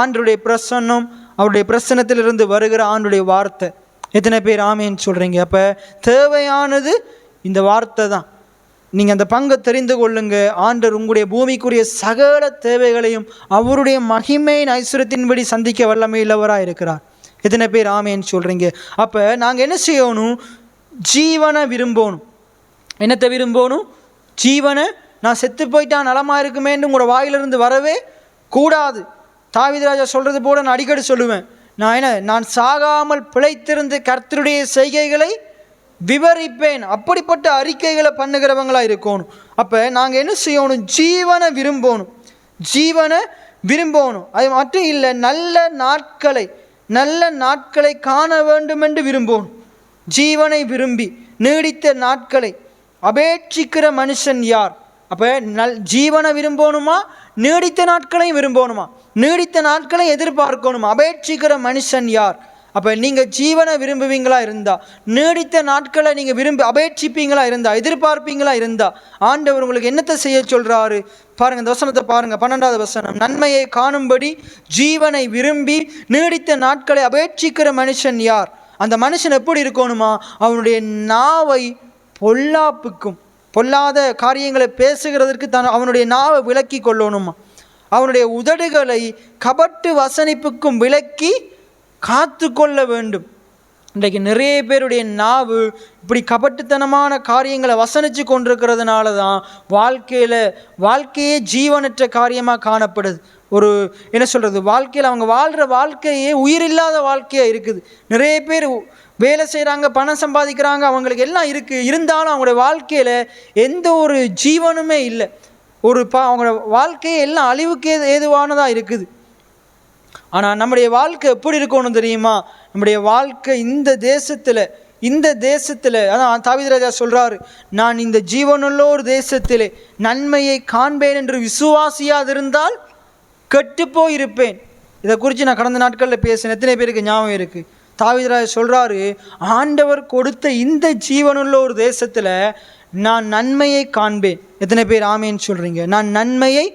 ஆண்டுடைய பிரசன்னம், அவருடைய பிரசன்னத்திலிருந்து வருகிற ஆண்டுடைய வார்த்தை. எத்தனை பேர் ஆமேன்னு சொல்கிறீங்க? அப்போ தேவையானது இந்த வார்த்தை தான். நீங்கள் அந்த பங்கை தெரிந்து கொள்ளுங்க. ஆண்டவர் உங்களுடைய பூமிக்குரிய சகல தேவைகளையும் அவருடைய மகிமையின் ஐஸ்வர்யத்தின்படி சந்திக்க வல்லமை உள்ளவராக இருக்கிறார். எத்தனை பேர் ஆமேன்னு சொல்கிறீங்க? அப்போ நாங்கள் என்ன செய்யணும்? ஜீவனை விரும்பணும். என்னத்தை விரும்பணும்? ஜீவனை. நான் செத்து போயிட்டா நலமாக இருக்குமேன்னு உங்களோட வாயிலிருந்து வரவே கூடாது. தாவீது ராஜா சொல்கிறது போல நான் அடிக்கடி சொல்லுவேன், நான் சாகாமல் பிழைத்திருந்து கர்த்தருடைய செய்கைகளை விவரிப்பேன். அப்படிப்பட்ட அறிக்கைகளை பண்ணுகிறவங்களாக இருக்கணும். அப்போ நாங்கள் என்ன செய்யணும்? ஜீவனை விரும்பணும், ஜீவனை விரும்பணும். அது மட்டும் இல்லை, நல்ல நாட்களை காண வேண்டும் என்று விரும்பணும். ஜீவனை விரும்பி நீடித்த நாட்களை அபேட்சிக்கிற மனுஷன் யார்? அப்போ ஜீவனை விரும்பணுமா? நீடித்த நாட்களையும் விரும்பணுமா? நீடித்த நாட்களை எதிர்பார்க்கணுமா? அபேட்சிக்கிற மனுஷன் யார்? அப்போ நீங்கள் ஜீவனை விரும்புவீங்களா இருந்தால், நீடித்த நாட்களை நீங்கள் அபேட்சிப்பீங்களா இருந்தால், எதிர்பார்ப்பீங்களா இருந்தால், ஆண்டவர் உங்களுக்கு என்னத்தை செய்ய சொல்கிறாரு பாருங்கள். இந்த வசனத்தை பாருங்கள், 12வது வசனம். நன்மையை காணும்படி ஜீவனை விரும்பி நீடித்த நாட்களை அபேட்சிக்கிற மனுஷன் யார்? அந்த மனுஷன் எப்படி இருக்கணுமா? அவனுடைய நாவை பொல்லாப்புக்கும், பொல்லாத காரியங்களை பேசுகிறதற்கு அவனுடைய நாவை விலக்கி கொள்ளணுமா? அவனுடைய உதடுகளை கபட்டு வசனிப்புக்கும் விலக்கி காத்து கொள்ள வேண்டும். இன்றைக்கு நிறைய பேருடைய நாவு இப்படி கபட்டுத்தனமான காரியங்களை வசனித்து கொண்டிருக்கிறதுனால தான் வாழ்க்கையே ஜீவனற்ற காரியமாக காணப்படுது. ஒரு என்ன சொல்கிறது, வாழ்க்கையில் அவங்க வாழ்கிற வாழ்க்கையே உயிரில்லாத வாழ்க்கையாக இருக்குது. நிறைய பேர் வேலை செய்கிறாங்க, பணம் சம்பாதிக்கிறாங்க, அவங்களுக்கு எல்லாம் இருக்குது, இருந்தாலும் அவங்களுடைய வாழ்க்கையில் எந்த ஒரு ஜீவனுமே இல்லை. அவங்களோட வாழ்க்கையே எல்லாம் அழிவுக்கு ஏதுவானதாக இருக்குது. ஆனால் நம்முடைய வாழ்க்கை எப்படி இருக்கணும் தெரியுமா? நம்முடைய வாழ்க்கை இந்த தேசத்தில் அதான் தாவீது ராஜா சொல்கிறாரு, நான் இந்த ஜீவனுள்ள ஒரு தேசத்திலே நன்மையை காண்பேன் என்று விசுவாசியாதிருந்தால் கெட்டு போயிருப்பேன். இதை குறித்து நான் கடந்த நாட்களில் பேசினேன். எத்தனை பேருக்கு ஞாபகம் இருக்குது? தாவீது ராஜா சொல்கிறாரு, ஆண்டவர் கொடுத்த இந்த ஜீவனுள்ள ஒரு தேசத்தில் நான் நன்மையை காண்பேன். எத்தனை பேர் ஆமேன்னு சொல்கிறீங்க? நான் நன்மையை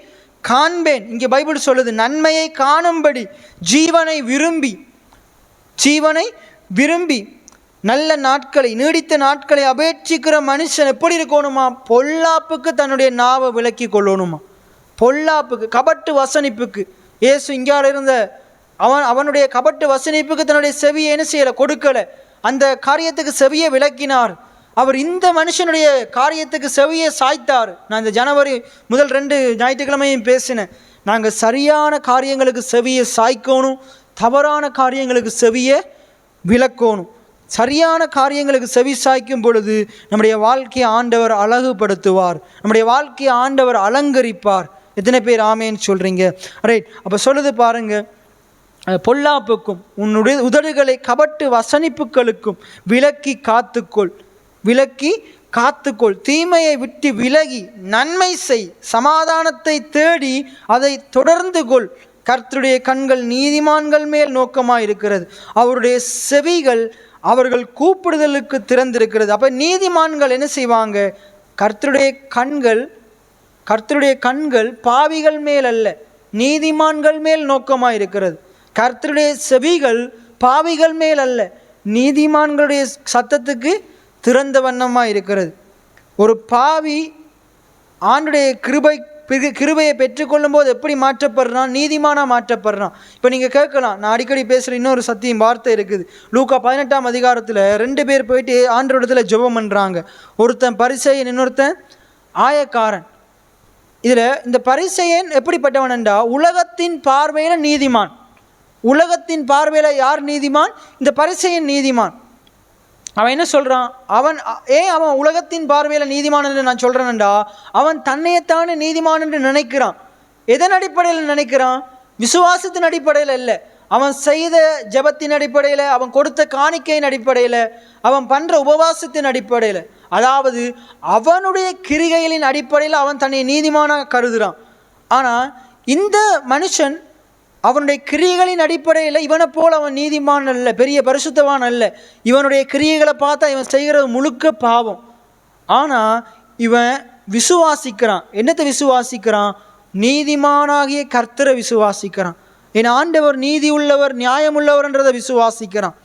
காண்பேன். இங்கே பைபிள் சொல்லுது, நன்மையை காணும்படி ஜீவனை விரும்பி நல்ல நாட்களை, நீடித்த நாட்களை அபேட்சிக்கிற மனுஷன் எப்படி இருக்கணுமா? பொல்லாப்புக்கு தன்னுடைய நாவை விலக்கி கொள்ளணுமா? பொல்லாப்புக்கு, கபட்டு வசனிப்புக்கு. இயேசு இங்கால இருந்த அவனுடைய கபட்டு வசனிப்புக்கு தன்னுடைய செவியை என்ன செய்யலை? கொடுக்கலை. அந்த காரியத்துக்கு செவியை விலக்கினார். அவர் இந்த மனுஷனுடைய காரியத்துக்கு செவியை சாய்த்தார். நான் இந்த ஜனவரி முதல் 2 ஞாயிற்றுக்கிழமையும் பேசினேன். நாங்கள் சரியான காரியங்களுக்கு செவியை சாய்க்கணும், தவறான காரியங்களுக்கு செவியை விலக்கணும். சரியான காரியங்களுக்கு செவி சாய்க்கும் பொழுது நம்முடைய வாழ்க்கையை ஆண்டவர் அழகுபடுத்துவார், நம்முடைய வாழ்க்கையை ஆண்டவர் அலங்கரிப்பார். எத்தனை பேர் ஆமேன்னு சொல்கிறீங்க? ரைட். அப்போ சொல்லுது பாருங்கள், பொல்லாப்புக்கும் உன்னுடைய உதடுகளை கபட்டு வசனிப்புகளுக்கும் விலக்கி காத்துக்கொள். தீமையை விட்டு விலகி நன்மை செய், சமாதானத்தை தேடி அதை தொடர்ந்து கொள். கர்த்தருடைய கண்கள் நீதிமான்கள் மேல் நோக்கமாக இருக்கிறது, அவருடைய செவிகள் அவர்கள் கூப்பிடுதலுக்கு திறந்திருக்கிறது. அப்போ நீதிமான்கள் என்ன செய்வாங்க? கர்த்தருடைய கண்கள் பாவிகள் மேல் அல்ல, நீதிமான்கள் மேல் நோக்கமாக இருக்கிறது. கர்த்தருடைய செவிகள் பாவிகள் மேல் அல்ல, நீதிமான்களுடைய சத்தத்துக்கு திறந்த வண்ணமாக இருக்கிறது. ஒரு பாவி ஆண்டுடைய கிருபை கிருபையை பெற்றுக்கொள்ளும் போது எப்படி மாற்றப்படுறான்? நீதிமானாக மாற்றப்படுறான். இப்போ நீங்கள் கேட்கலாம், நான் அடிக்கடி பேசுகிற இன்னொரு சத்தியம் வார்த்தை இருக்குது. லூக்கா 18ஆம் அதிகாரத்தில் 2 பேர் போயிட்டு ஆண்டவரிடத்தில் ஜெபம் பண்ணுறாங்க. ஒருத்தன் பரிசேயன், இன்னொருத்தன் ஆயக்காரன். இதில் இந்த பரிசேயன் எப்படிப்பட்டவன் என்றால் உலகத்தின் பார்வையில் நீதிமான். உலகத்தின் பார்வையில் யார் நீதிமான்? இந்த பரிசேயன் நீதிமான். அவன் என்ன சொல்கிறான்? அவன் உலகத்தின் பார்வையில் நீதிமான் என்று நான் சொல்கிறேன்டா, அவன் தன்னையத்தானே நீதிமான் என்று நினைக்கிறான். எதன் அடிப்படையில் நினைக்கிறான்? விசுவாசத்தின் அடிப்படையில் இல்லை. அவன் செய்த ஜெபத்தின் அடிப்படையில், அவன் கொடுத்த காணிக்கையின் அடிப்படையில், அவன் பண்ணுற உபவாசத்தின் அடிப்படையில், அதாவது அவனுடைய கிரிகைகளின் அடிப்படையில் அவன் தன்னை நீதிமானாக கருதுகிறான். ஆனால் இந்த மனுஷன் அவனுடைய கிரியைகளின் அடிப்படையில் இவனை போல் அவன் நீதிமான் அல்ல, பெரிய பரிசுத்தவான் அல்ல. இவனுடைய கிரியைகளை பார்த்தா இவன் செய்கிறது முழுக்க பாவம். ஆனால் இவன் விசுவாசிக்கிறான். என்னத்தை விசுவாசிக்கிறான்? நீதிமானாகிய கர்த்தரை விசுவாசிக்கிறான். என் ஆண்டவர் நீதி உள்ளவர், நியாயம் உள்ளவர்ன்றதை விசுவாசிக்கிறான்.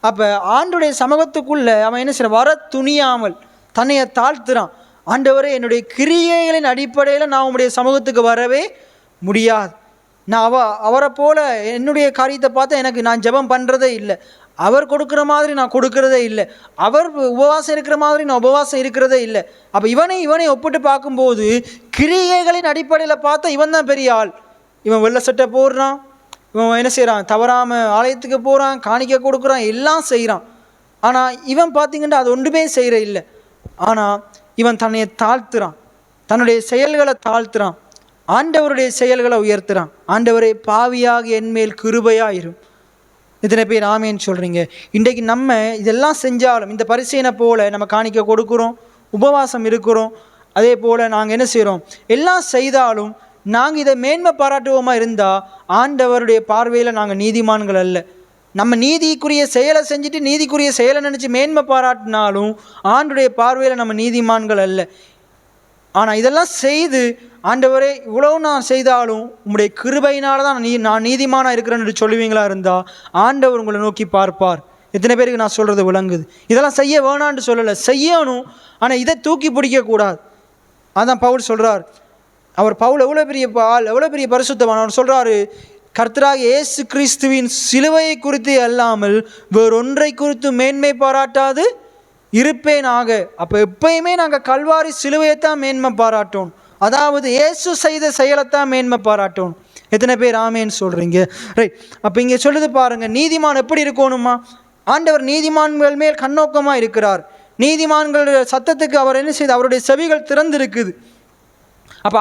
அப்போ ஆண்டுடைய சமூகத்துக்குள்ளே அவன் என்ன செய்ய வர துணியாமல் தன்னையை தாழ்த்துறான். ஆண்டவரே, என்னுடைய கிரியைகளின் அடிப்படையில் நான் உங்களுடைய சமூகத்துக்கு வரவே முடியாது. நான் அவரை போல் என்னுடைய காரியத்தை பார்த்தா நான் ஜெபம் பண்ணுறதே இல்லை. அவர் கொடுக்குற மாதிரி நான் கொடுக்கறதே இல்லை. அவர் உபவாசம் இருக்கிற மாதிரி நான் உபவாசம் இருக்கிறதே இல்லை. அப்போ இவனை ஒப்பிட்டு பார்க்கும்போது கிரியைகளின் அடிப்படையில் பார்த்தா இவன் தான் பெரிய ஆள். இவன் வெள்ளை சட்டை போடுறான், இவன் என்ன செய்கிறான்? தவறாமல் ஆலயத்துக்கு போகிறான், காணிக்கை கொடுக்குறான், எல்லாம் செய்கிறான். ஆனால் இவன் பார்த்திங்கன்னா அது ஒன்றுமே செய்கிற இல்லை. ஆனால் இவன் தன்னை தாழ்த்துறான், தன்னுடைய செயல்களை தாழ்த்துறான், ஆண்டவருடைய செயல்களை உயர்த்துறான். ஆண்டவரே, பாவியாக என்மேல் கிருபையாயிரும். இத்தனை பேர் ஆமேன்னு சொல்கிறீங்க. இன்றைக்கு நம்ம இதெல்லாம் செஞ்சாலும் இந்த பரிசேயனை போல் நம்ம காணிக்கை கொடுக்குறோம், உபவாசம் இருக்கிறோம். அதே போல் நாங்கள் என்ன செய்கிறோம்? எல்லாம் செய்தாலும் நாங்கள் இதை மேன்மை பாராட்டுவோமா இருந்தால் ஆண்டவருடைய பார்வையில் நாங்கள் நீதிமான்கள் அல்ல. நம்ம நீதிக்குரிய செயலை செஞ்சுட்டு நீதிக்குரிய செயலை நினச்சி மேன்மை பாராட்டினாலும் ஆண்டுடைய பார்வையில் நம்ம நீதிமான்கள் அல்ல. ஆனால் இதெல்லாம் செய்து ஆண்டவரே, இவ்வளவு நான் செய்தாலும் உங்களுடைய கிருபையினால தான் நான் நீதிமானாக இருக்கிறேன்னு சொல்லுவீங்களா இருந்தால் ஆண்டவர் உங்களை நோக்கி பார்ப்பார். எத்தனை பேருக்கு நான் சொல்கிறது விளங்குது? இதெல்லாம் செய்ய வேணான்னு சொல்லலை, செய்யணும். ஆனால் இதை தூக்கி பிடிக்கக்கூடாது. அதான் பவுல் சொல்கிறார். பவுல் எவ்வளோ பெரிய ஆள், எவ்வளோ பெரிய பரிசுத்தவான். அவர் சொல்கிறாரு, கர்த்தராக இயேசு கிறிஸ்துவின் சிலுவையை குறித்து அல்லாமல் வேறொன்றை குறித்து மேன்மை பாராட்டாது இருப்பேனாக. அப்போ எப்பயுமே நாங்கள் கல்வாரி சிலுவையைத்தான் மேன்மை பாராட்டோம். அதாவது இயேசு செய்த செயலைத்தான் மேன்மை பாராட்டோம். எத்தனை பேர் ஆமேன்னு சொல்கிறீங்க? ரைட். அப்போ இங்கே சொல்லுது பாருங்கள், நீதிமான் எப்படி இருக்கணுமா? ஆண்டவர் நீதிமான்கள் மேல் கண்ணோக்கமாக இருக்கிறார். நீதிமான்களுடைய சத்தத்துக்கு அவர் என்ன செய்து அவருடைய செவிகள் திறந்து இருக்குது. அப்போ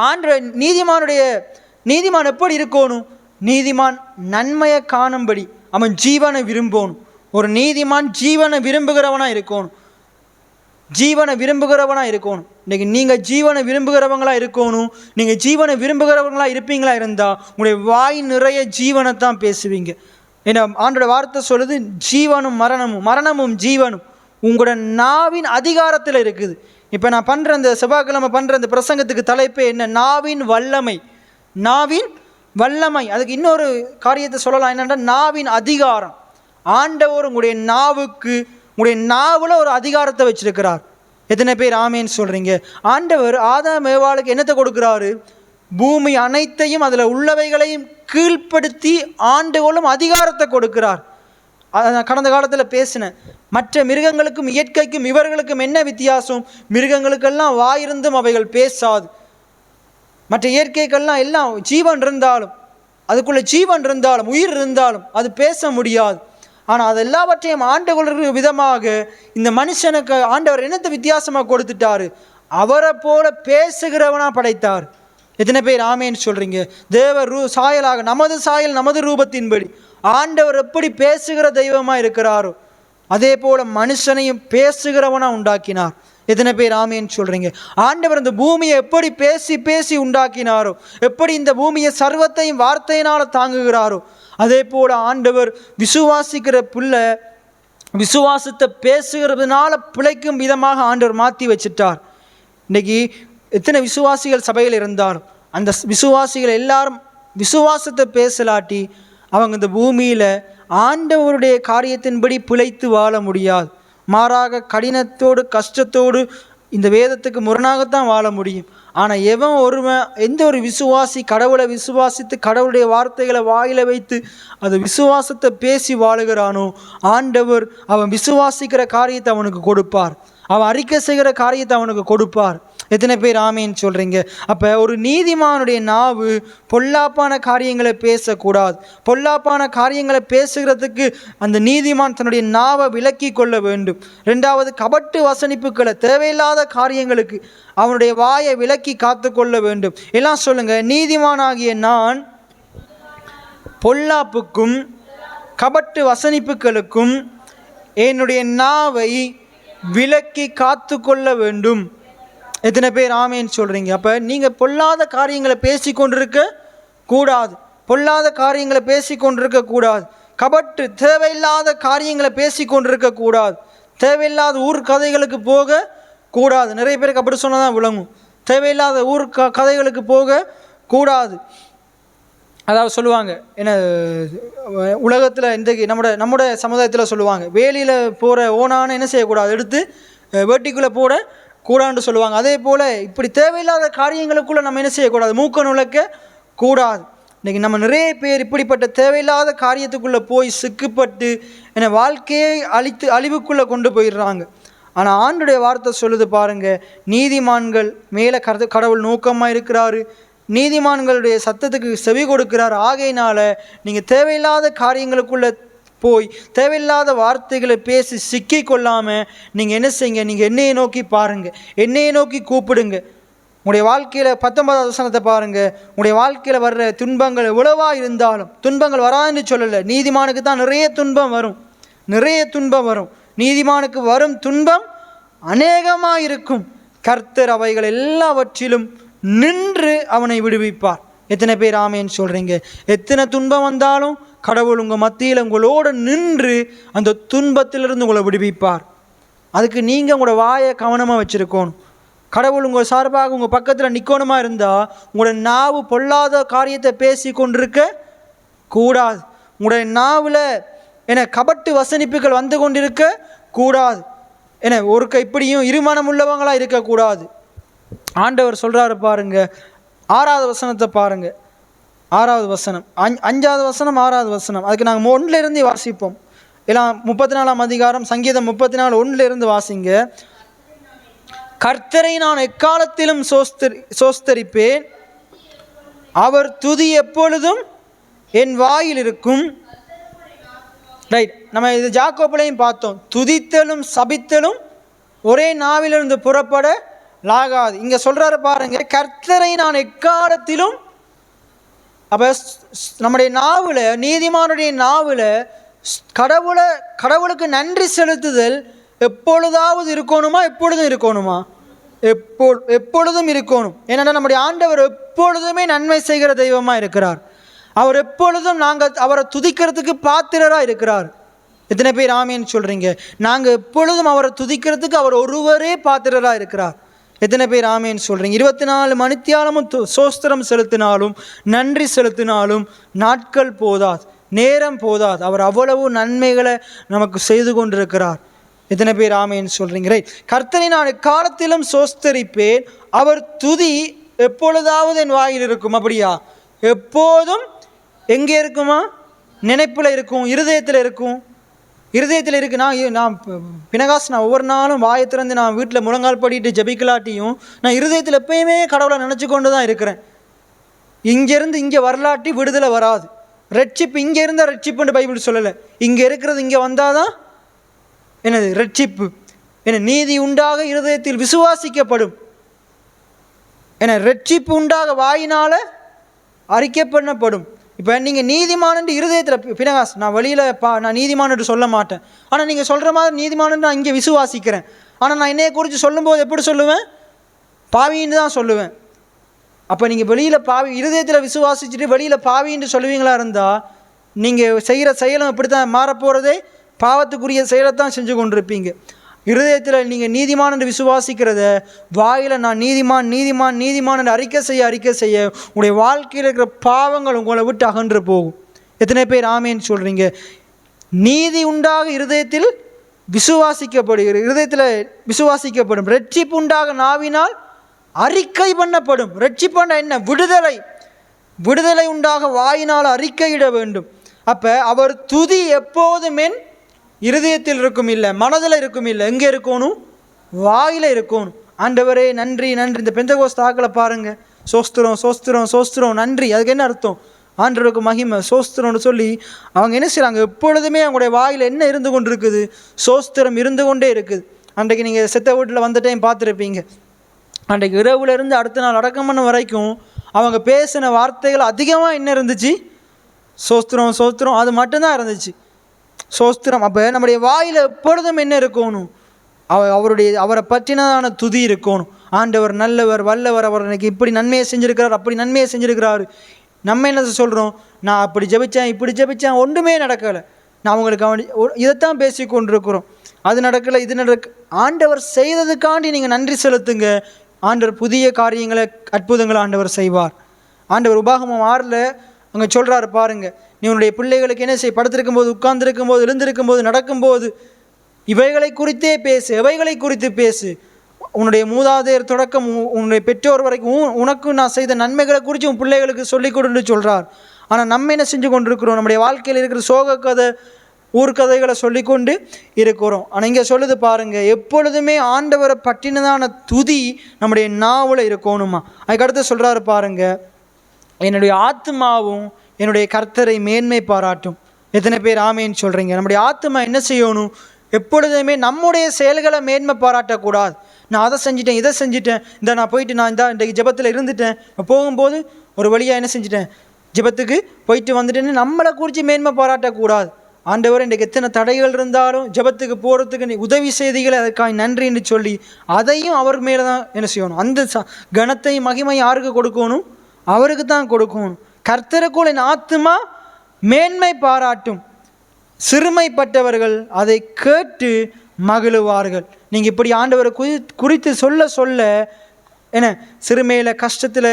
நீதிமான் எப்படி இருக்கணும்? நீதிமான் நன்மையை காணும்படி அவன் ஜீவனை விரும்பணும். ஒரு நீதிமான் ஜீவனை விரும்புகிறவனாக இருக்கணும். இன்றைக்கி நீங்கள் ஜீவனை விரும்புகிறவங்களாக இருக்கணும். நீங்கள் ஜீவனை விரும்புகிறவங்களாக இருப்பீங்களா இருந்தால் உங்களுடைய வாய் நிறைய ஜீவனை தான் பேசுவீங்க. ஏன்னா ஆண்டோட வார்த்தை சொல்லுது, ஜீவனும் மரணமும் ஜீவனும் உங்களோட நாவின் அதிகாரத்தில் இருக்குது. இப்போ நான் பண்ணுற அந்த செவ்வாய்க்கிழமை பண்ணுற அந்த பிரசங்கத்துக்கு தலைப்பே என்ன? நாவின் வல்லமை. அதுக்கு இன்னொரு காரியத்தை சொல்லலாம். என்னென்னா நாவின் அதிகாரம். ஆண்டவர் உங்களுடைய நாவில் ஒரு அதிகாரத்தை வச்சிருக்கிறார். எத்தனை பேர் ஆமேன்னு சொல்கிறீங்க? ஆண்டவர் ஆதாம் ஏவாளுக்கு என்னத்தை கொடுக்குறாரு? பூமி அனைத்தையும் அதில் உள்ளவைகளையும் கீழ்ப்படுத்தி ஆண்டுகளும் அதிகாரத்தை கொடுக்கிறார். நான் கடந்த காலத்தில் பேசினேன். மற்ற மிருகங்களுக்கும் இயற்கைக்கும் இவர்களுக்கும் என்ன வித்தியாசம்? மிருகங்களுக்கெல்லாம் வாயிருந்தும் அவைகள் பேசாது. மற்ற இயற்கைக்கெல்லாம் எல்லாம் ஜீவன் இருந்தாலும், அதுக்குள்ளே ஜீவன் இருந்தாலும், உயிர் இருந்தாலும் அது பேச முடியாது. ஆனால் அது எல்லாவற்றையும் ஆண்டவர்களுக்கு விதமாக இந்த மனுஷனுக்கு ஆண்டவர் என்னத்தை வித்தியாசமாக கொடுத்துட்டாரு? அவரை போல பேசுகிறவனாக படைத்தார். எத்தனை பேர் ஆமேன்னு சொல்கிறீங்க? சாயலாக நமது சாயல் நமது ரூபத்தின்படி ஆண்டவர் எப்படி பேசுகிற தெய்வமாக இருக்கிறாரோ அதே போல் மனுஷனையும் பேசுகிறவனாக உண்டாக்கினார். எத்தனை பேர் ஆமேன்னு சொல்கிறீங்க? ஆண்டவர் இந்த பூமியை எப்படி பேசி உண்டாக்கினாரோ, எப்படி இந்த பூமியை சர்வத்தையும் வார்த்தையினால் தாங்குகிறாரோ அதே போல் ஆண்டவர் விசுவாசிக்கிற பிள்ளை விசுவாசத்தை பேசுகிறதுனால பிழைக்கும் விதமாக ஆண்டவர் மாற்றி வச்சிட்டார். இன்றைக்கி எத்தனை விசுவாசிகள் சபையில் இருந்தாலும் அந்த விசுவாசிகள் எல்லாரும் விசுவாசத்தை பேசலாட்டி அவங்க இந்த பூமியில் ஆண்டவருடைய காரியத்தின்படி பிழைத்து வாழ முடியாது. மாறாக கடினத்தோடு கஷ்டத்தோடு இந்த வேதத்துக்கு முரணாகத்தான் வாழ முடியும். ஆனால் எவன் ஒருவன் எந்த ஒரு விசுவாசி கடவுளை விசுவாசித்து கடவுளுடைய வார்த்தைகளை வாயில வைத்து அது விசுவாசத்தை பேசி வாழுகிறானோ ஆண்டவர் அவன் விசுவாசிக்கிற காரியத்தை அவனுக்கு கொடுப்பார், அவன் அறிக்கை செய்கிற காரியத்தை அவனுக்கு கொடுப்பார். எத்தனை பேர் ஆமேன்னு சொல்கிறீங்க? அப்போ ஒரு நீதிமானுடைய நாவு பொல்லாப்பான காரியங்களை பேசக்கூடாது. பொல்லாப்பான காரியங்களை பேசுகிறதுக்கு அந்த நீதிமான் தன்னுடைய நாவை விலக்கி கொள்ள வேண்டும். ரெண்டாவது, கபட்டு வசனிப்புகளை தேவையில்லாத காரியங்களுக்கு அவனுடைய வாயை விலக்கி காத்து கொள்ள வேண்டும். எல்லாம் சொல்லுங்கள், நீதிமானாகிய நான் பொல்லாப்புக்கும் கபட்டு வசனிப்புகளுக்கும் என்னுடைய நாவை விலக்கி காத்து கொள்ள வேண்டும். எத்தனை பேர் ஆமேன்னு சொல்கிறீங்க? அப்போ நீங்கள் பொல்லாத காரியங்களை பேசி கொண்டிருக்க கூடாது, பொல்லாத காரியங்களை பேசி கொண்டிருக்க கூடாது, கபட்டு தேவையில்லாத காரியங்களை பேசி கொண்டிருக்க கூடாது, தேவையில்லாத ஊர் கதைகளுக்கு போக கூடாது. நிறைய பேருக்கு அப்படி சொன்னால் தான் விளங்கும். தேவையில்லாத ஊர் கதைகளுக்கு போக கூடாது. அதாவது சொல்லுவாங்க, என்ன உலகத்தில் இன்றைக்கு நம்முடைய சமுதாயத்தில் சொல்லுவாங்க, வேலியில் போகிற ஓனான என்ன செய்யக்கூடாது, எடுத்து வேட்டிக்குள்ளே போட கூடான்னு சொல்லுவாங்க. அதே போல் இப்படி தேவையில்லாத காரியங்களுக்குள்ளே நம்ம என்ன செய்யக்கூடாது, மூக்க நுழைக்க கூடாது. இன்றைக்கி நம்ம நிறைய பேர் இப்படிப்பட்ட தேவையில்லாத காரியத்துக்குள்ளே போய் சிக்கப்பட்டு என்னை வாழ்க்கையை அழிவுக்குள்ளே கொண்டு போயிடுறாங்க. ஆனால் ஆண்டுடைய வார்த்தை சொல்லுது பாருங்கள், நீதிமான்கள் மேலே கடவுள் நோக்கமாக இருக்கிறாரு, நீதிமான்களுடைய சத்தத்துக்கு செவி கொடுக்கிறார். ஆகையினால நீங்கள் தேவையில்லாத காரியங்களுக்குள்ளே போய் தேவையில்லாத வார்த்தைகளை பேசி சிக்கி கொள்ளாமல் நீங்கள் என்ன செய்யுங்க, நீங்கள் என்னையை நோக்கி பாருங்கள், என்னையை நோக்கி கூப்பிடுங்க. உங்களுடைய வாழ்க்கையில் 19வது வசனத்தை பாருங்கள், உங்களுடைய வாழ்க்கையில் வர்ற துன்பங்கள் எவ்வளவாக இருந்தாலும், துன்பங்கள் வராதுன்னு சொல்லலை, நீதிமானுக்கு தான் நிறைய துன்பம் வரும், நிறைய துன்பம் வரும். நீதிமானுக்கு வரும் துன்பம் அநேகமாக இருக்கும். கர்த்தர் அவைகள் எல்லாவற்றிலும் நின்று அவனை விடுவிப்பார். எத்தனை பேர் ஆமேன்னு சொல்கிறீங்க? எத்தனை துன்பம் வந்தாலும் கடவுள் உங்கள் மத்தியில் உங்களோடு நின்று அந்த துன்பத்திலிருந்து உங்களை விடுவிப்பார். அதுக்கு நீங்கள் உங்களோட வாயை கவனமாக வச்சுருக்கணும். கடவுள் உங்கள் சார்பாக உங்கள் பக்கத்தில் நிற்கணுமா இருந்தால் உங்களோட நாவு பொல்லாத காரியத்தை பேசி கொண்டிருக்க கூடாது. உங்களுடைய நாவில் கபட்டு வசனிப்புகள் வந்து கொண்டிருக்க கூடாது. ஒருக்க இப்படியும் இருமனம் உள்ளவங்களாக இருக்கக்கூடாது. ஆண்டவர் சொல்கிறாரு பாருங்க, 6வது வசனத்தை பாருங்க, 6வது வசனம், 5வது வசனம், 6வது வசனம். அதுக்கு நாங்கள் 1லிருந்து வாசிப்போம். எல்லாம் 34ஆம் அதிகாரம் சங்கீதம் 34 1லிருந்து வாசிங்க. கர்த்தரை நான் எக்காலத்திலும் சோஸ்தரிப்பேன், அவர் துதி எப்பொழுதும் என் வாயில் இருக்கும். ரைட், நம்ம இது ஜாக்கோபிலையும் பார்த்தோம், துதித்தலும் சபித்தலும் ஒரே நாவிலிருந்து புறப்பட லாகாது. இங்கே சொல்கிறாரு பாருங்க, கர்த்தரை நான் எக்காலத்திலும். அப்போ நம்முடைய நாவில், நீதிமானுடைய நாவில் கடவுளுக்கு நன்றி செலுத்துதல் எப்பொழுதாவது இருக்கணுமா? எப்பொழுதும் இருக்கணுமா? எப்பொழுதும் இருக்கணும். ஏன்னா நம்முடைய ஆண்டவர் எப்பொழுதுமே நன்மை செய்கிற தெய்வமாக இருக்கிறார். அவர் எப்பொழுதும் நாங்கள் அவரை துதிக்கிறதுக்கு பாத்திரராக இருக்கிறார். எத்தனை பேர் ஆமேன்னு சொல்கிறீங்க? நாங்கள் எப்பொழுதும் அவரை துதிக்கிறதுக்கு அவர் ஒருவரே பாத்திரராக இருக்கிறார். எத்தனை பேர் ஆமேன்னு சொல்கிறீங்க? 24 மணித்தியாலமும் சோஸ்திரம் செலுத்தினாலும் நன்றி செலுத்தினாலும் நாட்கள் போதாது, நேரம் போதாது. அவர் அவ்வளவு நன்மைகளை நமக்கு செய்து கொண்டிருக்கிறார். எத்தனை பேர் ஆமேன்னு சொல்கிறீங்க? ரைட். கர்த்தரை நான் எக்காலத்திலும் சோஸ்தரிப்பேன், அவர் துதி எப்பொழுதாவது என் வாயில் இருக்கும். அப்படியா? எப்போதும் எங்கே இருக்குமா? நினைப்பில் இருக்கும், இருதயத்தில் இருக்கும். இருதயத்தில் இருக்கு. நான் பினகாஸ், நான் ஒவ்வொரு நாளும் வாயை திறந்து நான் வீட்டில் முழங்கால் படிட்டு ஜபிக்கலாட்டியும் நான் இருதயத்தில் எப்பயுமே கடவுளை நினச்சி கொண்டு தான் இருக்கிறேன். இங்கேருந்து இங்கே வரலாட்டி விடுதலை வராது. ரட்சிப்பு இங்கே இருந்தால் ரட்சிப்புன்னு பைபிள் சொல்லலை. இங்கே இருக்கிறது இங்கே வந்தால் தான் என்னது ரட்சிப்பு. நீதி உண்டாக இருதயத்தில் விசுவாசிக்கப்படும். ரட்சிப்பு உண்டாக வாயினால் அறிக்கை பண்ணப்படும். இப்போ நீங்கள் நீதிமானன்று இருதயத்தில், பினகாஸ் நான் வெளியில் நான் நீதிமானன்று சொல்ல மாட்டேன், ஆனால் நீங்கள் சொல்கிற மாதிரி நீதிமானன்று நான் இங்கே விசுவாசிக்கிறேன். ஆனால் நான் என்னையை குறித்து சொல்லும்போது எப்படி சொல்லுவேன்? பாவின்னு தான் சொல்லுவேன். அப்போ நீங்கள் வெளியில் இருதயத்தில் விசுவாசிச்சுட்டு வெளியில் பாவின்னு சொல்லுவீங்களா இருந்தால் நீங்கள் செய்கிற செயலும் இப்படி தான் மாறப்போகிறதே, பாவத்துக்குரிய செயலைத்தான் செஞ்சு கொண்டிருப்பீங்க. இருதயத்தில் நீங்கள் நீதிமான் என்று விசுவாசிக்கிறத வாயில் நான் நீதிமான் நீதிமான் நீதிமான் என்று அறிக்கை செய்ய உங்களுடைய வாழ்க்கையில் இருக்கிற பாவங்கள் உங்களை விட்டு அகன்று போகும். எத்தனை பேர் ஆமேன்னு சொல்கிறீங்க? நீதி உண்டாக இருதயத்தில் விசுவாசிக்கப்படுகிற இருதயத்தில் விசுவாசிக்கப்படும். ரட்சிப்பு உண்டாக நாவினால் அறிக்கை பண்ணப்படும். ரட்சிப்பாண்டா என்ன? விடுதலை. விடுதலை உண்டாக வாயினால் அறிக்கையிட வேண்டும். அப்போ அவர் துதி எப்போதும் என் இருதயத்தில் இருக்கும், இல்லை மனதில் இருக்கும், இல்லை எங்கே இருக்கணும்? வாயில் இருக்கணும். ஆண்டவரே நன்றி நன்றி. இந்த பெந்தகோஸ்து ஆக்களை பாருங்கள், சோஸ்திரம் சோஸ்திரம் சோஸ்திரம் நன்றி. அதுக்கு என்ன அர்த்தம்? ஆண்டவருக்கு மகிமை சோஸ்திரம்னு சொல்லி அவங்க என்ன செய்கிறாங்க? எப்பொழுதுமே அவங்களுடைய வாயில் என்ன இருந்து கொண்டு இருக்குது? சோஸ்திரம் இருந்து கொண்டே இருக்குது. அன்றைக்கு நீங்கள் செத்த வீட்டில் வந்த டைம் பார்த்துருப்பீங்க. அன்றைக்கு இரவுலேருந்து அடுத்த நாள் அடக்கம் பண்ண வரைக்கும் அவங்க பேசின வார்த்தைகள் அதிகமாக என்ன இருந்துச்சு? சோஸ்திரம் சோஸ்திரம், அது மட்டும்தான் இருந்துச்சு. சோஸ்திரம். அப்போ நம்முடைய வாயில் எப்பொழுதும் என்ன இருக்கணும்? அவரை பற்றினதான துதி இருக்கணும். ஆண்டவர் நல்லவர் வல்லவர், அவர் எனக்கு இப்படி நன்மையை செஞ்சுருக்கிறார், அப்படி நன்மையை செஞ்சுருக்கிறாரு. நம்ம என்ன சொல்கிறோம்? நான் அப்படி ஜெபித்தேன், இப்படி ஜெபித்தேன், ஒன்றுமே நடக்கலை. நான் அவங்களுக்கு இதைத்தான் பேசி கொண்டிருக்கிறோம். அது நடக்கலை, இது ஆண்டவர் செய்ததுக்காண்டி நீங்கள் நன்றி செலுத்துங்க. ஆண்டவர் புதிய காரியங்களை, அற்புதங்களை ஆண்டவர் செய்வார். ஆண்டவர் உபாகமம் 6 அங்கே சொல்கிறாரு பாருங்க, நீ உன்னுடைய பிள்ளைகளுக்கு என்ன செய்? படுத்திருக்கும் போது, உட்கார்ந்துருக்கும் போது, எழுந்திருக்கும் போது, நடக்கும்போது இவைகளை குறித்தே பேசு. எவைகளை குறித்து பேசு? உன்னுடைய மூதாதையர் தொடக்கம் உன்னுடைய பெற்றோர் வரைக்கும் உனக்கு நான் செய்த நன்மைகளை குறித்து உன் பிள்ளைகளுக்கு சொல்லிக் கொடுன்னு சொல்கிறார். ஆனால் நம்ம என்ன செஞ்சு கொண்டு இருக்கிறோம்? நம்முடைய வாழ்க்கையில் இருக்கிற சோக கதை, ஊர்கதைகளை சொல்லிக்கொண்டு இருக்கிறோம். ஆனால் இங்கே சொல்லுது பாருங்கள், எப்பொழுதுமே ஆண்டவரை பற்றினதான துதி நம்முடைய நாவில் இருக்கணுமா. அதுக்கடுத்து சொல்கிறாரு பாருங்கள், என்னுடைய ஆத்மாவும் என்னுடைய கர்த்தரை மேன்மை பாராட்டும். எத்தனை பேர் ஆமேன்னு சொல்கிறீங்க? நம்முடைய ஆத்மா என்ன செய்யணும்? எப்பொழுதுமே நம்முடைய செயல்களை மேன்மை பாராட்டக்கூடாது. நான் அதை செஞ்சிட்டேன், இதை செஞ்சிட்டேன், நான் போயிட்டு நான் இன்றைக்கு ஜெபத்தில் இருந்துட்டேன், போகும்போது ஒரு வழியாக என்ன செஞ்சிட்டேன்? ஜெபத்துக்கு போயிட்டு வந்துட்டேன்னு நம்மளை குறித்து மேன்மை பாராட்டக்கூடாது. ஆண்டவர் இன்றைக்கு எத்தனை தடைகள் இருந்தாலும் ஜெபத்துக்கு போகிறதுக்கு நீ உதவி செய்திகளை அதுக்காக நன்றின்னு சொல்லி அதையும் அவர் மேலே தான் என்ன செய்யணும்? அந்த கனத்தையும் மகிமையும் யாருக்கு கொடுக்கணும்? அவருக்கு தான் கொடுக்கணும். கர்த்தருக்குள் என் ஆத்துமா மேன்மை பாராட்டும், சிறுமைப்பட்டவர்கள் அதை கேட்டு மகிழுவார்கள். நீங்கள் இப்படி ஆண்டவரை குறித்து சொல்ல சொல்ல என்ன, சிறுமையில் கஷ்டத்தில்